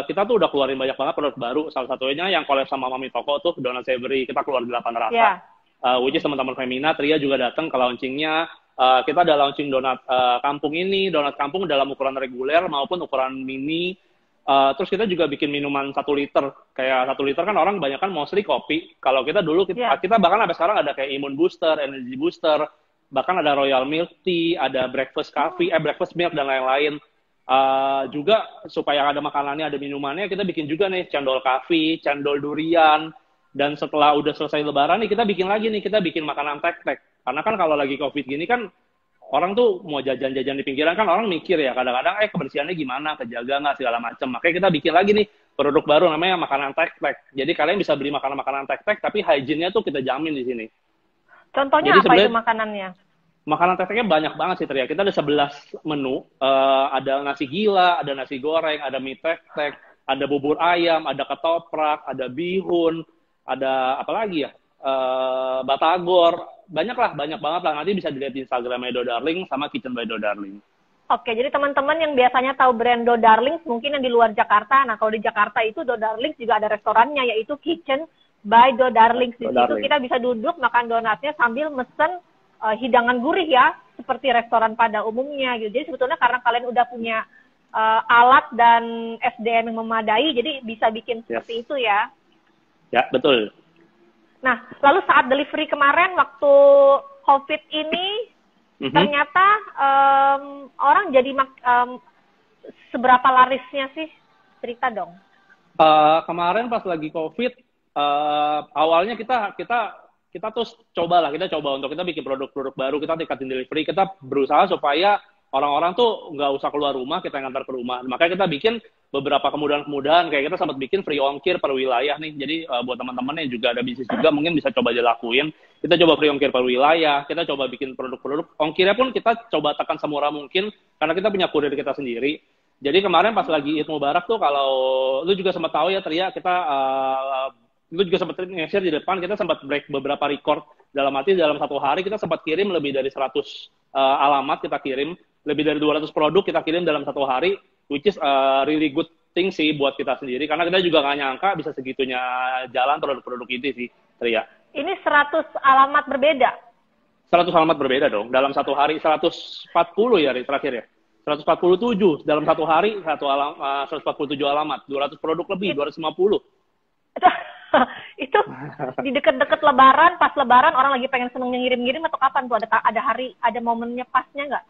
kita tuh udah keluarin banyak banget produk baru. Salah satunya yang collab sama Mami Toko tuh donat savory. Kita keluar 8 rasa. Which is teman-teman Femina, Tria juga datang ke launchingnya. Kita ada launching donat kampung ini, donat kampung dalam ukuran reguler maupun ukuran mini. Terus kita juga bikin minuman 1 liter. Kayak 1 liter kan orang kebanyakan mostly kopi. Kalau kita dulu, kita bahkan sampai sekarang ada kayak immune booster, energy booster, bahkan ada royal milk tea, ada breakfast coffee, breakfast milk, dan lain-lain. Juga supaya ada makanannya, ada minumannya, kita bikin juga nih cendol coffee, cendol durian. Dan setelah udah selesai lebaran nih, kita bikin lagi nih, kita bikin makanan tek-tek. Karena kan kalau lagi COVID gini kan, orang tuh mau jajan-jajan di pinggiran kan orang mikir ya, kadang-kadang kebersihannya gimana, kejaga nggak, segala macam. Makanya kita bikin lagi nih, produk baru namanya makanan tek-tek. Jadi kalian bisa beli makanan-makanan tek-tek, tapi hygiene-nya tuh kita jamin di sini. Contohnya jadi apa itu makanannya? Makanan tek-teknya banyak banget sih, Tria. Kita ada 11 menu, ada nasi gila, ada nasi goreng, ada mie tek-tek, ada bubur ayam, ada ketoprak, ada bihun, ada apa lagi ya, batagor, banyak banget lah. Nanti bisa dilihat di Instagramnya Dodarling sama Kitchen by Dodarling. Oke, jadi teman-teman yang biasanya tahu brand Do Darlings, mungkin yang di luar Jakarta. Nah, kalau di Jakarta itu Do Darlings juga ada restorannya, yaitu Kitchen by Do Darlings. Di situ kita bisa duduk makan donatnya sambil mesen hidangan gurih ya, seperti restoran pada umumnya gitu. Jadi sebetulnya karena kalian udah punya alat dan SDM yang memadai, jadi bisa bikin seperti itu ya. Ya, betul. Nah, lalu saat delivery kemarin waktu COVID ini, ternyata orang jadi seberapa larisnya sih? Cerita dong. Kemarin pas lagi COVID, awalnya kita tuh coba untuk kita bikin produk-produk baru, kita tingkatin delivery, kita berusaha supaya orang-orang tuh nggak usah keluar rumah, kita yang ngantar ke rumah. Makanya kita bikin beberapa kemudahan-kemudahan, kayak kita sempat bikin free ongkir per wilayah nih. Jadi buat teman-teman yang juga ada bisnis juga mungkin bisa coba dilakuin. Kita coba free ongkir per wilayah, kita coba bikin produk-produk. Ongkirnya pun kita coba tekan semurah mungkin, karena kita punya kurir kita sendiri. Jadi kemarin pas lagi Eid Mubarak tuh, kalau lu juga sempat tahu ya Tria, kita lu juga sempat nge-share di depan, kita sempat break beberapa record. Dalam arti dalam satu hari kita sempat kirim lebih dari 100 alamat kita kirim, lebih dari 200 produk kita kirim dalam satu hari, which is really good thing sih buat kita sendiri, karena kita juga nggak nyangka bisa segitunya jalan produk-produk itu sih, Tria. Ini 100 alamat berbeda? 100 alamat berbeda dong, dalam satu hari, 140 ya terakhir ya. 147 dalam satu hari, 147 alamat, 200 produk lebih, 250. Itu di deket-deket Lebaran, pas Lebaran orang lagi pengen seneng ngirim-ngirim atau kapan tuh? Ada hari, ada momennya pasnya nggak?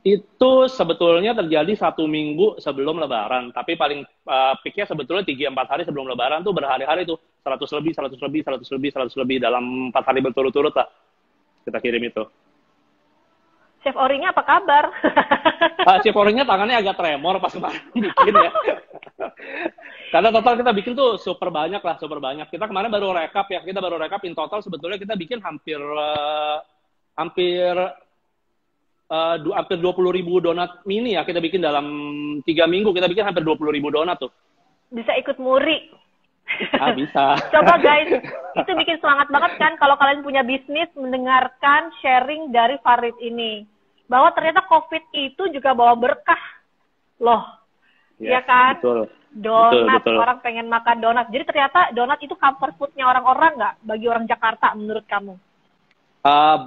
Itu sebetulnya terjadi 1 minggu sebelum Lebaran, tapi paling peaknya sebetulnya 3-4 hari sebelum Lebaran tuh berhari-hari tuh 100 lebih dalam 4 hari berturut-turut lah kita kirim itu. Chef Orinya apa kabar? Chef Orinya tangannya agak tremor pas kemarin bikin ya. Karena total kita bikin tuh super banyak. Kita kemarin baru rekap ya, in total sebetulnya kita bikin hampir 20.000 donat mini ya, kita bikin dalam 3 minggu, kita bikin hampir 20.000 donat tuh. Bisa ikut muri. Bisa. Coba guys, itu bikin semangat banget kan kalau kalian punya bisnis mendengarkan sharing dari Farid ini. Bahwa ternyata COVID itu juga bawa berkah. Loh, ya kan? Betul. Donat, betul. Orang pengen makan donat. Jadi ternyata donat itu comfort food-nya orang-orang nggak? Bagi orang Jakarta menurut kamu?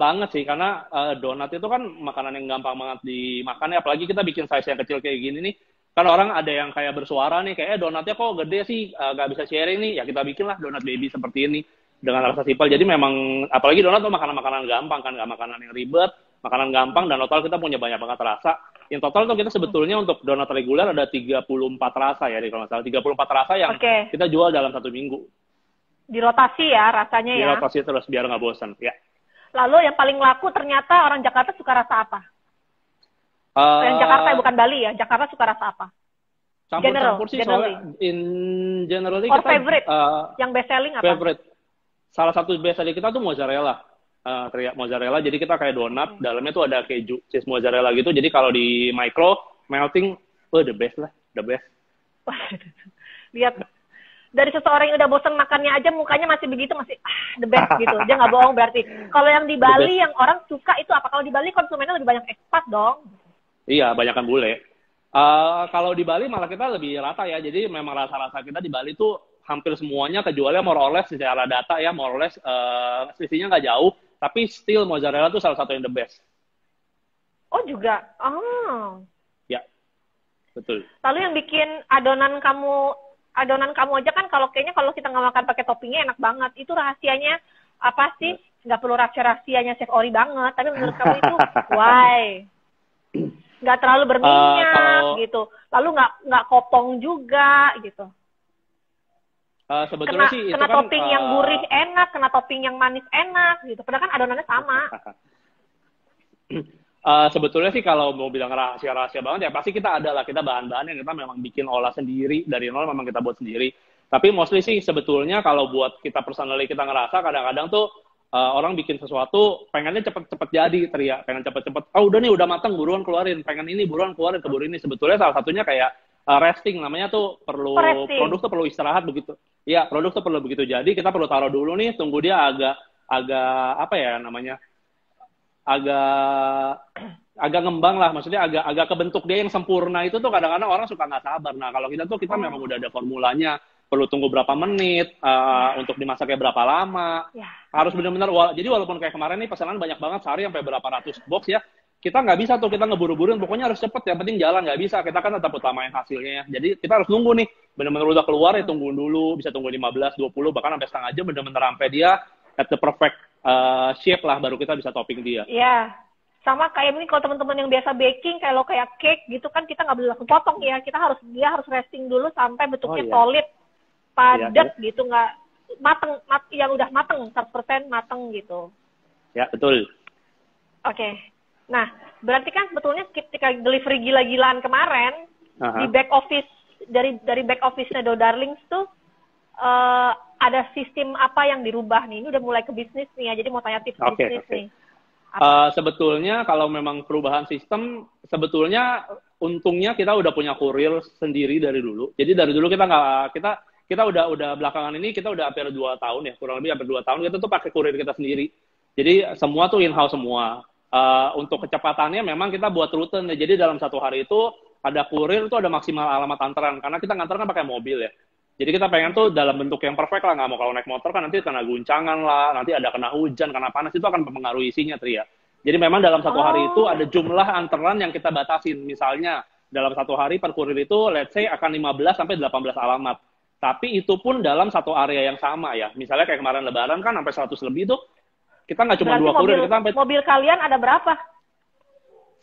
Banget sih, karena donat itu kan makanan yang gampang banget dimakan ya, apalagi kita bikin size yang kecil kayak gini nih, kan orang ada yang kayak bersuara nih, kayak donatnya kok gede sih, nggak bisa sharing nih, ya kita bikinlah donat baby seperti ini, dengan rasa simpel. Jadi memang, apalagi donat tuh makanan-makanan gampang kan, nggak makanan yang ribet, makanan gampang, dan total kita punya banyak banget rasa. In total tuh kita sebetulnya untuk donat reguler ada 34 rasa ya, kalau nggak salah, 34 rasa yang kita jual dalam 1 minggu. Dirotasi ya rasanya ya? Dirotasi terus, biar nggak bosan, ya. Lalu yang paling laku ternyata orang Jakarta suka rasa apa? Yang Jakarta bukan Bali ya, Jakarta suka rasa apa? Campur-campur sih, soalnya in generally kita favorite, yang best selling apa? Favorite. Salah satu best selling kita tuh mozzarella. Mozzarella, jadi kita kayak donat, dalamnya tuh ada keju, cheese mozzarella gitu, jadi kalau di micro, melting, the best lah, the best. Lihat, dari seseorang yang udah bosan makannya aja, mukanya masih begitu, masih the best gitu, dia nggak bohong berarti. Kalau yang di Bali, yang orang suka itu apa? Kalau di Bali konsumennya lebih banyak ekspat dong? Iya, banyakan bule. Kalau di Bali malah kita lebih rata ya, jadi memang rasa-rasa kita di Bali tuh hampir semuanya kejualnya more or less secara data ya, more or less selisihnya nggak jauh, tapi still mozzarella tuh salah satu yang the best. Oh juga? Oh. Ya, betul. Lalu yang bikin adonan kamu aja kan kalau kayaknya kalau kita nggak makan pakai toppingnya enak banget. Itu rahasianya apa sih? Nggak perlu rahasianya Chef Ori banget, tapi menurut kamu itu why? Nggak terlalu berminyak gitu. Lalu nggak kopong juga gitu. Sebetulnya sih kena itu topping yang gurih enak, kena topping yang manis enak gitu. Padahal kan adonannya sama. Sebetulnya sih kalau mau bilang rahasia-rahasia banget ya pasti kita ada lah, kita bahan-bahan yang kita memang bikin olah sendiri dari nol, memang kita buat sendiri. Tapi mostly sih sebetulnya kalau buat kita personally kita ngerasa kadang-kadang tuh orang bikin sesuatu pengennya cepet-cepet jadi, pengen cepet-cepet. Oh udah nih udah matang buruan keluarin, pengen ini buruan keluarin, keburu ini. Sebetulnya salah satunya kayak resting, namanya tuh produk tuh perlu istirahat begitu. Iya, produk tuh perlu begitu. Jadi kita perlu taruh dulu nih, tunggu dia agak apa ya namanya? Agak agak ngembang lah, maksudnya agak kebentuk dia yang sempurna itu tuh kadang-kadang orang suka nggak sabar. Nah kalau kita tuh kita memang udah ada formulanya, perlu tunggu berapa menit, untuk dimasaknya berapa lama, harus benar-benar. Jadi walaupun kayak kemarin nih pesanan banyak banget sehari sampai berapa ratus box ya, kita nggak bisa tuh kita ngeburu-buruin, pokoknya harus cepet, yang penting jalan, nggak bisa, kita kan tetap utamain hasilnya ya. Jadi kita harus nunggu nih, benar-benar udah keluar ya tungguin dulu, bisa tunggu 15, 20, bahkan sampai setengah jam benar-benar sampai dia at the perfect shape lah, baru kita bisa topping dia. Iya, sama kayak ini kalau teman-teman yang biasa baking, kalau kayak cake gitu kan kita nggak boleh langsung potong ya, dia harus resting dulu sampai bentuknya solid, padat gitu, nggak mateng, yang udah mateng, 100% mateng gitu. Ya, betul. Oke. Nah, berarti kan sebetulnya ketika delivery gila-gilaan kemarin, di back office, dari back office-nya Do Darlings tuh, ada sistem apa yang dirubah nih? Ini udah mulai ke bisnis nih ya, jadi mau tanya tips bisnis nih. Sebetulnya kalau memang perubahan sistem, sebetulnya untungnya kita udah punya kurir sendiri dari dulu. Jadi dari dulu kita udah belakangan ini kita udah hampir 2 tahun ya, kurang lebih hampir 2 tahun kita tuh pakai kurir kita sendiri. Jadi semua tuh in-house semua. Untuk kecepatannya memang kita buat rute nih. Jadi dalam 1 hari itu ada kurir itu ada maksimal alamat antaran karena kita ngantar kan pakai mobil ya. Jadi kita pengen tuh dalam bentuk yang perfect lah, nggak mau kalau naik motor kan nanti kena guncangan lah, nanti ada kena hujan, kena panas, itu akan mempengaruhi isinya Tria. Jadi memang dalam 1 hari itu ada jumlah antaran yang kita batasin. Misalnya dalam 1 hari per kurir itu let's say akan 15 sampai 18 alamat. Tapi itu pun dalam 1 area yang sama ya. Misalnya kayak kemarin Lebaran kan sampai 100 lebih tuh. Kita nggak cuma 2 kurir, kita sampai... Mobil kalian ada berapa?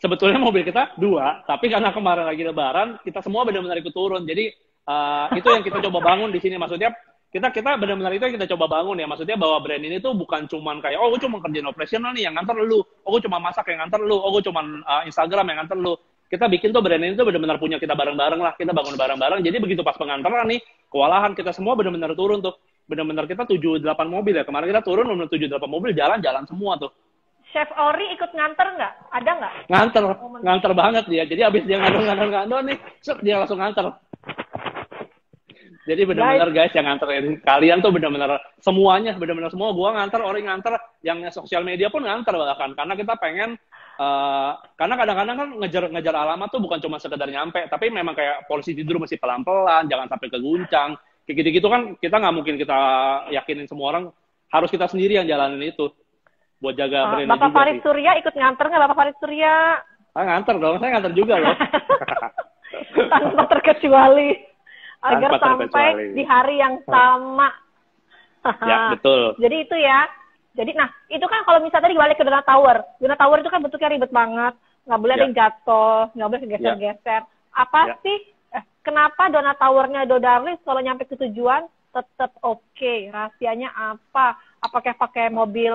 Sebetulnya mobil kita 2, tapi karena kemarin lagi Lebaran, kita semua benar-benar ikut turun. Jadi itu yang kita coba bangun di sini. Maksudnya kita benar-benar itu yang kita coba bangun ya. Maksudnya bahwa brand ini tuh bukan cuman kayak, oh gue cuma kerjain operasional nih yang nganter lu, oh gue cuma masak yang nganter lu, oh gue cuma Instagram yang nganter lu. Kita bikin tuh brand ini tuh benar-benar punya kita bareng-bareng lah. Kita bangun bareng-bareng. Jadi begitu pas pengantaran nih, kewalahan kita semua benar-benar turun tuh. Benar-benar kita 7-8 mobil ya. Kemarin kita turun benar 7-8 mobil, jalan-jalan semua tuh. Chef Ori ikut nganter nggak? Ada nggak? Nganter banget dia. Jadi abis dia nganter nih, dia langsung nganter. Jadi benar-benar guys yang nganterin kalian tuh benar-benar semuanya, benar-benar semua. Gua nganter, Ori nganter, yang sosial media pun nganter bahkan. Karena kita pengen, karena kadang-kadang kan ngejar alamat tuh bukan cuma sekedar nyampe, tapi memang kayak polisi tidur masih pelan-pelan, jangan sampai keguncang. Kayak gitu-gitu kan kita nggak mungkin kita yakinin semua orang, harus kita sendiri yang jalanin itu buat jaga brand juga. Bapak Farid Surya ikut nganter nggak Bapak Farid Surya? Nganter dong, saya nganter juga loh. Tanpa terkecuali agar sampai di hari yang sama. Ya betul. Jadi itu ya. Jadi nah itu kan kalau misalnya tadi balik ke Dona Tower. Dona Tower itu kan bentuknya ribet banget, nggak boleh ada yang jatuh, nggak boleh geser-geser. Apa sih? Kenapa Dona Tower-nya Do Darlings kalau nyampe ke tujuan tetap oke? Rahasianya apa? Apakah pakai mobil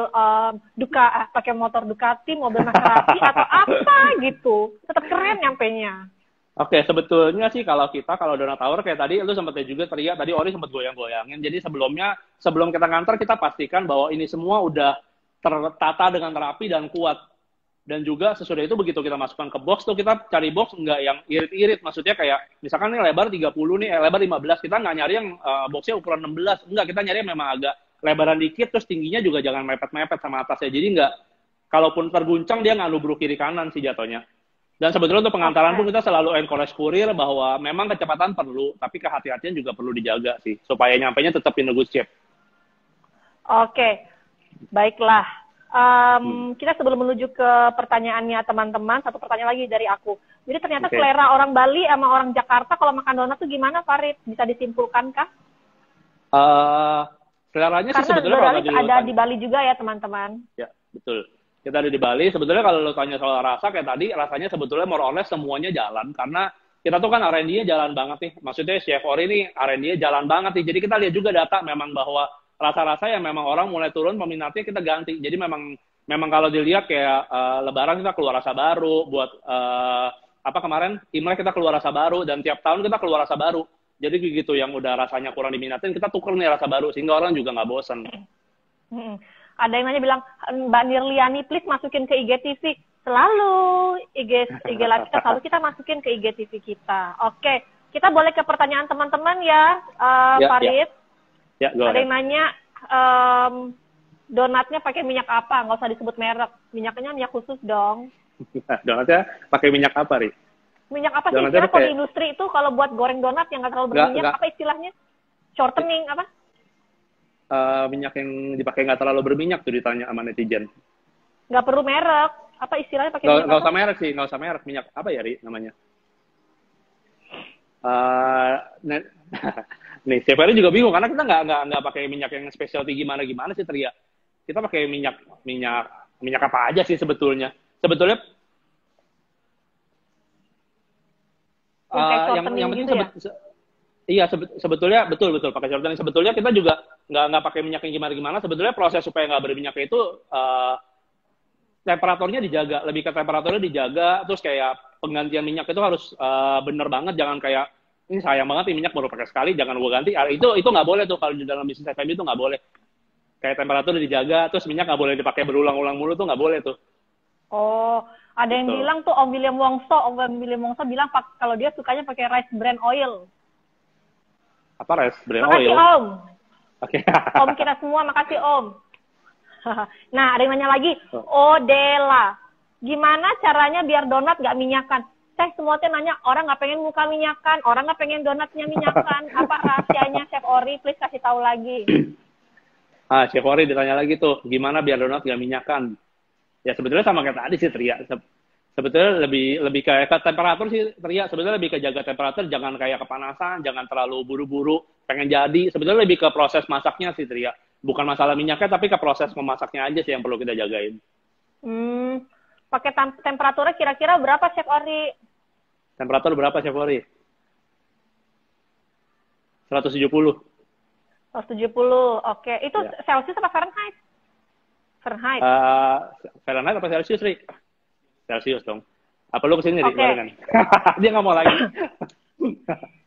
pakai motor Ducati, mobil Maserati atau apa gitu? Tetap keren nyampenya. Oke, sebetulnya sih kalau Dona Tower kayak tadi lu sempat juga teriak, tadi Ori sempat goyang-goyangin. Jadi sebelum kita ngantar kita pastikan bahwa ini semua udah tertata dengan rapi dan kuat. Dan juga sesudah itu begitu kita masukkan ke box tuh kita cari box nggak yang irit-irit. Maksudnya kayak misalkan ini lebar 30 nih, lebar 15. Kita nggak nyari yang boxnya ukuran 16. Enggak, kita nyari yang memang agak lebaran dikit, terus tingginya juga jangan mepet-mepet sama atasnya. Jadi nggak, kalaupun terguncang dia nggak lubruk kiri kanan sih jatuhnya. Dan sebetulnya untuk pengantaran pun kita selalu encourage kurir bahwa memang kecepatan perlu, tapi kehati-hatian juga perlu dijaga sih, supaya nyampainya tetap in a good shape. Oke, baiklah. Kita sebelum menuju ke pertanyaannya teman-teman, satu pertanyaan lagi dari aku. Jadi ternyata selera orang Bali sama orang Jakarta kalau makan donat tuh gimana, Farid? Bisa disimpulkan kah? Seleranya sih sebetulnya kalau ada di Bali juga ya teman-teman. Ya, betul. Kita ada di Bali. Sebetulnya kalau lo tanya soal rasa kayak tadi, rasanya sebetulnya more or less semuanya jalan. Karena kita tuh kan R&D-nya jalan banget nih. Maksudnya Chef Ori ini R&D-nya jalan banget nih. Jadi kita lihat juga data memang bahwa rasa-rasa yang memang orang mulai turun peminatnya kita ganti. Jadi memang kalau dilihat kayak Lebaran kita keluar rasa baru, buat kemarin Imlek kita keluar rasa baru, dan tiap tahun kita keluar rasa baru. Jadi begitu yang udah rasanya kurang diminatin, kita tuker nih rasa baru sehingga orang juga nggak bosan. Ada yang nanya bilang, Mbak Nirliani please masukin ke IGTV. Selalu IG live kita selalu kita masukin ke IGTV kita. Oke, kita boleh ke pertanyaan teman-teman ya, Farid. Ya, ada yang nanya, donatnya pakai minyak apa? Nggak usah disebut merek. Minyaknya minyak khusus dong. Donatnya pakai minyak apa, Ri? Minyak apa sih Donatnya istilah kalau di pakai industri itu kalau buat goreng donat yang nggak terlalu berminyak, nggak apa istilahnya? Shortening apa? minyak yang dipakai nggak terlalu berminyak tuh ditanya sama netizen. Nggak perlu merek. Apa istilahnya pakai minyak Nggak apa? usah merek sih, nggak usah merek. Minyak apa ya, Ri, namanya? Eh, nih, nih, Chef Eri juga bingung karena kita nggak pakai minyak yang specialty gimana sih, Ria. Kita pakai minyak apa aja sih sebetulnya. Sebetulnya Kayak yang shortening penting gitu ya? iya sebetulnya betul pakai shortening. Sebetulnya kita juga nggak pakai minyak yang gimana. Sebetulnya proses supaya nggak berminyak itu temperaturnya dijaga, lebih ke temperaturnya dijaga. Terus kayak penggantian minyak itu harus bener banget, jangan kayak ini sayang banget nih minyak baru pakai sekali, jangan gue ganti. Itu nggak boleh tuh kalau di dalam bisnis F&B itu nggak boleh. Kayak temperatur dijaga, terus minyak nggak boleh dipakai berulang-ulang mulu tuh nggak boleh tuh. Oh, ada yang Betul. bilang tuh Om William Wongso bilang kalau dia sukanya pakai rice bran oil. Apa rice bran Makasih oil? Om. Oke. Om kita semua makasih Om. Nah, ada yang nanya lagi. Odela, gimana caranya biar donat nggak minyakan? Saya semua tuh nanya, orang nggak pengen muka minyakan, orang nggak pengen donatnya minyakan. Apa rahasianya, Chef Ori? Please kasih tahu lagi. Chef Ori ditanya lagi tuh, gimana biar donat nggak minyakan? Ya sebetulnya sama kayak tadi sih, Tria. Sebetulnya lebih kayak ke temperatur sih, Tria. Sebetulnya lebih ke jaga temperatur, jangan kayak kepanasan, jangan terlalu buru-buru, pengen jadi. Sebetulnya lebih ke proses masaknya sih, Tria. Bukan masalah minyaknya, tapi ke proses memasaknya aja sih yang perlu kita jagain. Pakai temperaturnya kira-kira berapa, Chef Ori? Temperatur berapa, Chef Ori? 170. 170, oke. Itu Ya. Celsius apa Fahrenheit? Fahrenheit. Fahrenheit apa Celsius, Ri? Celsius dong. Apa lu kesini, Ri? Oke. Barengan. Dia nggak mau lagi.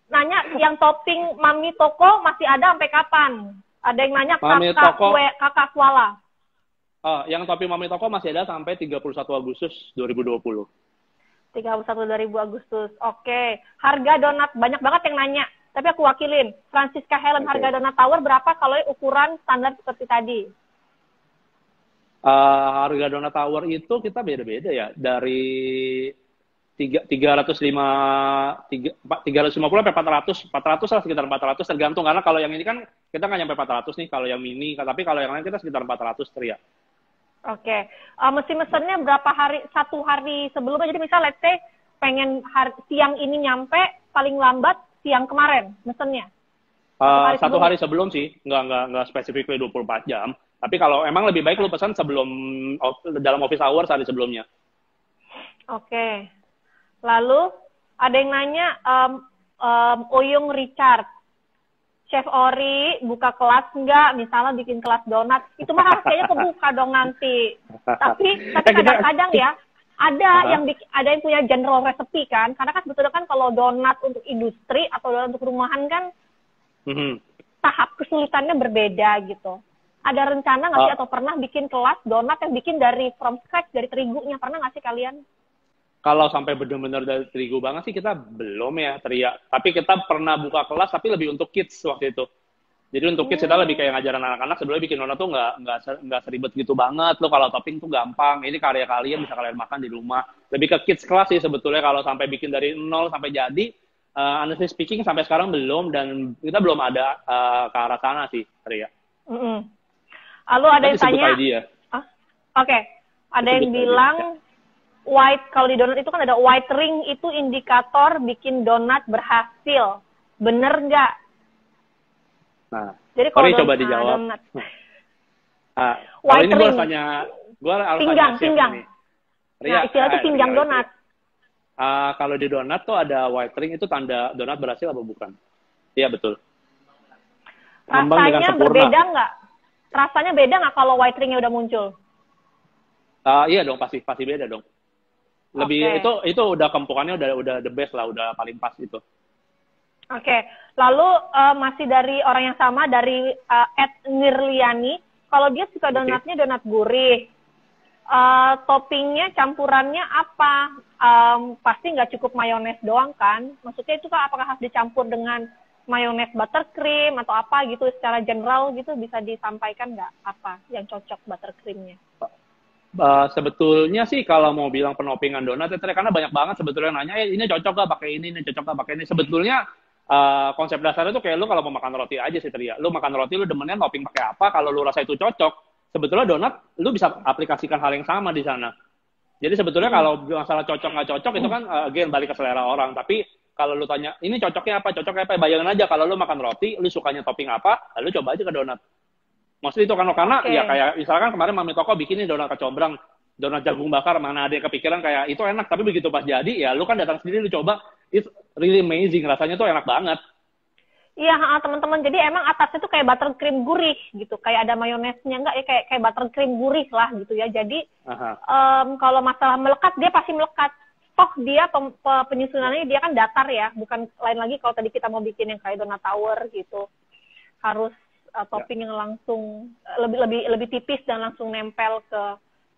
Nanya, yang topping Mami Toko masih ada sampai kapan? Ada yang nanya Mami Toko. kakak Kuala. Yang topping Mami Toko masih ada sampai 31 Agustus 2020. 31.000 Agustus. Oke. Harga donat, banyak banget yang nanya. Tapi aku wakilin. Francisca Helen, Oke. harga donat tower berapa kalau ukuran standar seperti tadi? Harga donat tower itu kita beda-beda ya. Dari 350 sampai 400 lah, sekitar 400 tergantung. Karena kalau yang ini kan kita nggak nyampe 400 nih kalau yang mini. Tapi kalau yang lain kita sekitar 400, Ria. Oke. Mesennya berapa hari? 1 hari sebelumnya. Jadi misal let's say pengen siang ini nyampe, paling lambat siang kemarin mesennya. 1 hari sebelum sih, nggak spesifik 24 jam. Tapi kalau emang lebih baik lu pesan sebelum dalam office hours hari sebelumnya. Oke. Lalu ada yang nanya Oyung Richard, Chef Ori buka kelas nggak? Misalnya bikin kelas donat, itu mah harus kayaknya kebuka dong nanti. Tapi kadang-kadang ya ada yang punya general recipe kan, karena kan sebetulnya kan kalau donat untuk industri atau donat untuk rumahan kan tahap kesulitannya berbeda gitu. Ada rencana nggak sih atau pernah bikin kelas donat yang bikin dari from scratch dari terigunya, pernah nggak sih kalian? Kalau sampai benar-benar dari terigu banget sih kita belum ya, Ria. Tapi kita pernah buka kelas tapi lebih untuk kids waktu itu. Jadi untuk kids kita lebih kayak ngajarin anak-anak sebelumnya bikin donat tuh nggak seribet gitu banget. Lo kalau topping tuh gampang. Ini karya kalian, bisa kalian makan di rumah. Lebih ke kids kelas sih sebetulnya kalau sampai bikin dari nol sampai jadi. Honestly speaking sampai sekarang belum, dan kita belum ada ke arah sana sih, Ria. Lalu ada yang tanya, oke, ada yang bilang white, kalau di donat itu kan ada white ring, itu indikator bikin donat berhasil, bener nggak? Nah, jadi kalau coba dijawab. Donat, white ring, gue harus pinggang. Nah, istilah itu pinggang donat. Kalau di donat tuh ada white ring, itu tanda donat berhasil apa bukan? Iya betul. Rasanya berbeda nggak? Rasanya beda nggak kalau white ringnya udah muncul? Iya dong, pasti beda dong. Lebih itu udah kempukannya udah the best lah, udah paling pas itu. Oke. Lalu masih dari orang yang sama, dari @nirliani, kalau dia suka donatnya donat gurih, toppingnya campurannya apa? Pasti nggak cukup mayones doang kan? Maksudnya itu kan apakah harus dicampur dengan mayones buttercream atau apa gitu, secara general gitu bisa disampaikan nggak apa yang cocok buttercreamnya? Sebetulnya sih kalau mau bilang penopingan donat, ya, karena banyak banget sebetulnya nanya, ini cocok gak pakai ini cocok gak pakai ini. Sebetulnya konsep dasarnya tuh kayak lu kalau mau makan roti aja sih, Tria. Lu makan roti, lu demennya topping pakai apa, kalau lu rasa itu cocok, sebetulnya donat, lu bisa aplikasikan hal yang sama di sana. Jadi sebetulnya kalau masalah cocok nggak cocok, itu kan again balik ke selera orang. Tapi kalau lu tanya, ini cocoknya apa, bayangin aja kalau lu makan roti, lu sukanya topping apa, lalu coba aja ke donat. Maksudnya itu karena ya kayak misalkan kemarin Mami Toko bikinin donat kecombrang, donat jagung bakar, mana ada yang kepikiran kayak itu enak, tapi begitu pas jadi ya lu kan datang sendiri, lu coba, it's really amazing, rasanya tuh enak banget. Iya, teman-teman. Jadi emang atasnya tuh kayak buttercream gurih gitu, kayak ada mayonesnya enggak ya, kayak buttercream gurih lah gitu ya. Jadi kalau masalah melekat, dia pasti melekat. Toh dia penyusunannya dia kan datar ya, bukan lain lagi kalau tadi kita mau bikin yang kayak donat tower gitu, harus topping yang langsung lebih tipis dan langsung nempel ke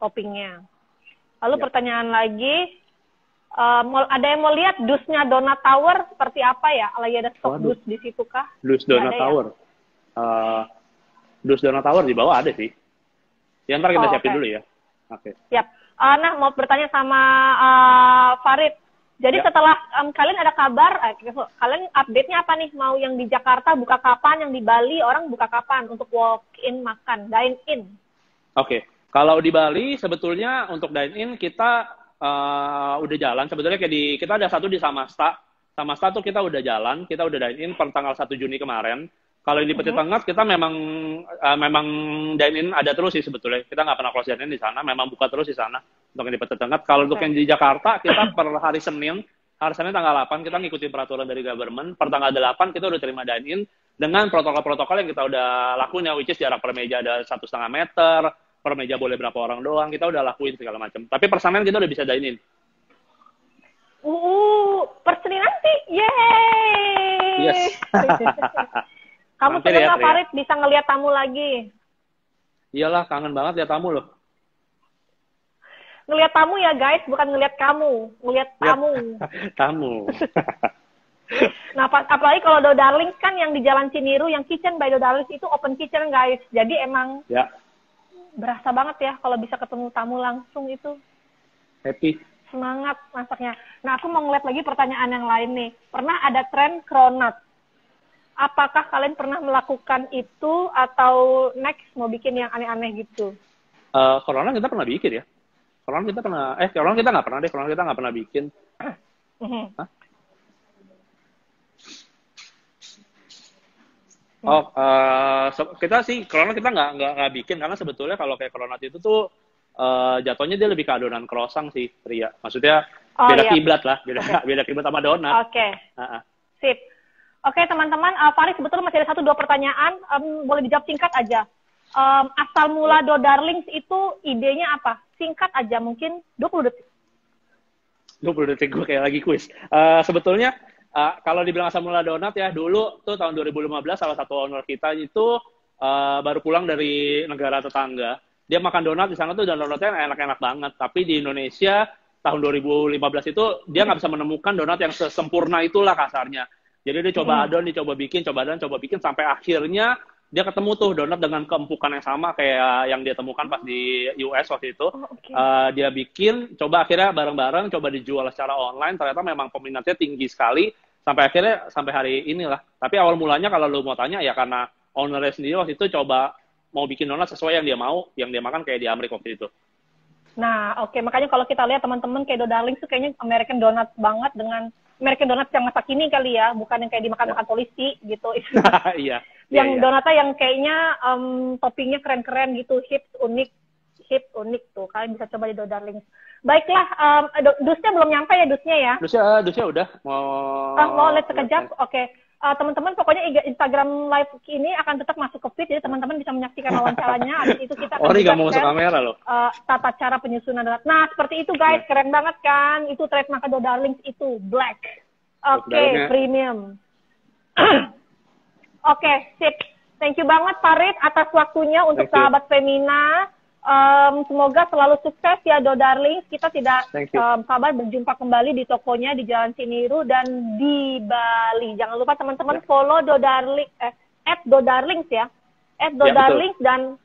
toppingnya. Lalu pertanyaan lagi, ada yang mau lihat dusnya donat tower seperti apa ya? Lagi ada stok dus di situ kah? Dus donat tower. Dus donat tower di bawah ada sih. Ya ntar kita siapin dulu ya. Oke. Siap. Nah, mau bertanya sama Farid. Jadi setelah kalian ada kabar, kalian update-nya apa nih? Mau yang di Jakarta buka kapan? Yang di Bali orang buka kapan? Untuk walk-in makan, dine-in? Oke. Kalau di Bali sebetulnya untuk dine-in kita udah jalan. Sebetulnya kayak kita ada satu di Samasta. Samasta tuh kita udah jalan, kita udah dine-in per tanggal 1 Juni kemarin. Kalau di Peti Tengah kita memang dine-in ada terus sih sebetulnya. Kita nggak pernah close dine-in di sana, memang buka terus di sana untuk yang di Peti Tengah. Kalau untuk yang di Jakarta kita per hari Senin tanggal 8 kita ngikutin peraturan dari government. Per tanggal 8 kita udah terima dine-in dengan protokol-protokol yang kita udah lakuin ya, which is jarak per meja ada 1,5 meter, per meja boleh berapa orang doang, kita udah lakuin segala macam. Tapi per Senin kita udah bisa dine-in. Per Senin nanti, yeay! Yes. Kamu seneng nggak, Farid, bisa ngelihat tamu lagi? Iyalah, kangen banget lihat tamu loh. Ngelihat tamu ya guys, bukan ngelihat kamu, ngelihat tamu. Tamu. Nah, apalagi kalau Do Darlings kan yang di Jalan Ciniru, yang Kitchen by Do Darlings itu open kitchen guys. Jadi emang berasa banget ya kalau bisa ketemu tamu langsung itu. Happy. Semangat masaknya. Nah, aku mau ngeliat lagi pertanyaan yang lain nih. Pernah ada tren cronut. Apakah kalian pernah melakukan itu atau next mau bikin yang aneh-aneh gitu? Corona kita pernah bikin ya. Corona kita nggak pernah deh. Corona kita nggak pernah bikin. Hah? Kita sih Corona kita nggak bikin karena sebetulnya kalau kayak Corona itu tuh jatuhnya dia lebih ke adonan croissant sih, Ria. Maksudnya beda kiblat lah, beda kiblat sama donat. Oke. Sip. Oke, teman-teman, Farid sebetulnya masih ada 1-2 pertanyaan, boleh dijawab singkat aja. Asal mula Do Darlings itu idenya apa? Singkat aja, mungkin 20 detik. 20 detik gue kayak lagi kuis. Sebetulnya kalau dibilang asal mula donat ya, dulu tuh tahun 2015 salah satu owner kita itu baru pulang dari negara tetangga. Dia makan donat di sana tuh dan donatnya enak-enak banget. Tapi di Indonesia tahun 2015 itu dia nggak bisa menemukan donat yang sesempurna itulah kasarnya. Jadi dia coba adon, coba bikin sampai akhirnya dia ketemu tuh donat dengan keempukan yang sama kayak yang dia temukan pas di US waktu itu. Dia bikin, coba akhirnya bareng-bareng, coba dijual secara online. Ternyata memang peminatnya tinggi sekali sampai hari inilah. Tapi awal mulanya kalau lu mau tanya ya karena ownernya sendiri waktu itu coba mau bikin donat sesuai yang dia mau, yang dia makan kayak di Amerika waktu itu. Nah, makanya kalau kita lihat teman-teman kayak Do Darlings tuh kayaknya American Donut banget dengan American Donut yang masa kini kali ya, bukan yang kayak dimakan-makan polisi gitu. Iya. Yang donatnya yang kayaknya toppingnya keren-keren gitu, hip unik tuh. Kalian bisa coba di Do Darlings. Baiklah, dusnya belum nyampe ya dusnya ya? Dusnya udah mau lihat sekejap. Oke. Teman-teman pokoknya Instagram live ini akan tetap masuk ke feed, jadi teman-teman bisa menyaksikan wawancaranya. Habis itu kita akan nggak mau masuk kamera loh. Tata cara penyusunan donat. Nah, seperti itu guys, keren banget kan? Itu trademark Do Darlings itu black. Oke, premium. Oke, sip. Thank you banget Farid atas waktunya untuk sahabat Femina. Semoga selalu sukses ya Do Darlings. Kita tidak sabar berjumpa kembali di tokonya di Jalan Ciniru dan di Bali. Jangan lupa teman-teman follow Do Darlings @Do Darlings ya. @Do Darlings dan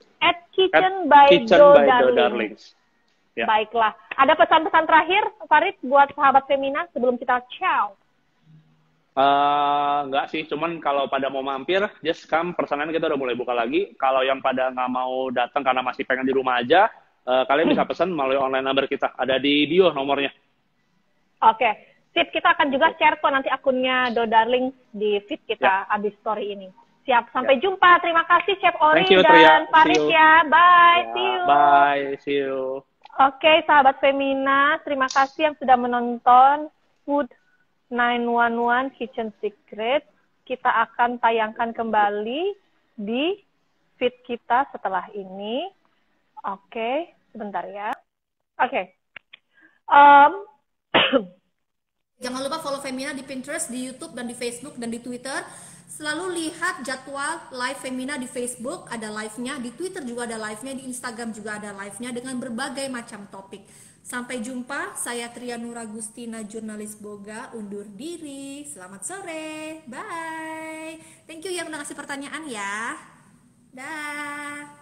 @Kitchen by Do Darlings. Ya. Baiklah. Ada pesan-pesan terakhir, Farid, buat sahabat Femina sebelum kita ciao? Enggak sih, cuman kalau pada mau mampir, just come, persenannya kita udah mulai buka lagi. Kalau yang pada nggak mau datang karena masih pengen di rumah aja, kalian bisa pesan melalui online number kita. Ada di bio nomornya. Oke. Sip, kita akan juga share kok nanti akunnya Do Darling di feed kita abis story ini. Siap, sampai jumpa. Terima kasih Chef Ori Thank you, dan Tria. Farid See you. ya. Bye, Ya, see you. bye, see you. Oke, sahabat Femina, terima kasih yang sudah menonton Food 911 Kitchen Secret. Kita akan tayangkan kembali di feed kita setelah ini. Oke, sebentar ya. Oke. Jangan lupa follow Femina di Pinterest, di YouTube, dan di Facebook, dan di Twitter. Selalu lihat jadwal live Femina di Facebook, ada live-nya, di Twitter juga ada live-nya, di Instagram juga ada live-nya dengan berbagai macam topik. Sampai jumpa, saya Tria Nur Agustina, jurnalis Boga, undur diri. Selamat sore, bye. Thank you yang udah ngasih pertanyaan ya. Dah.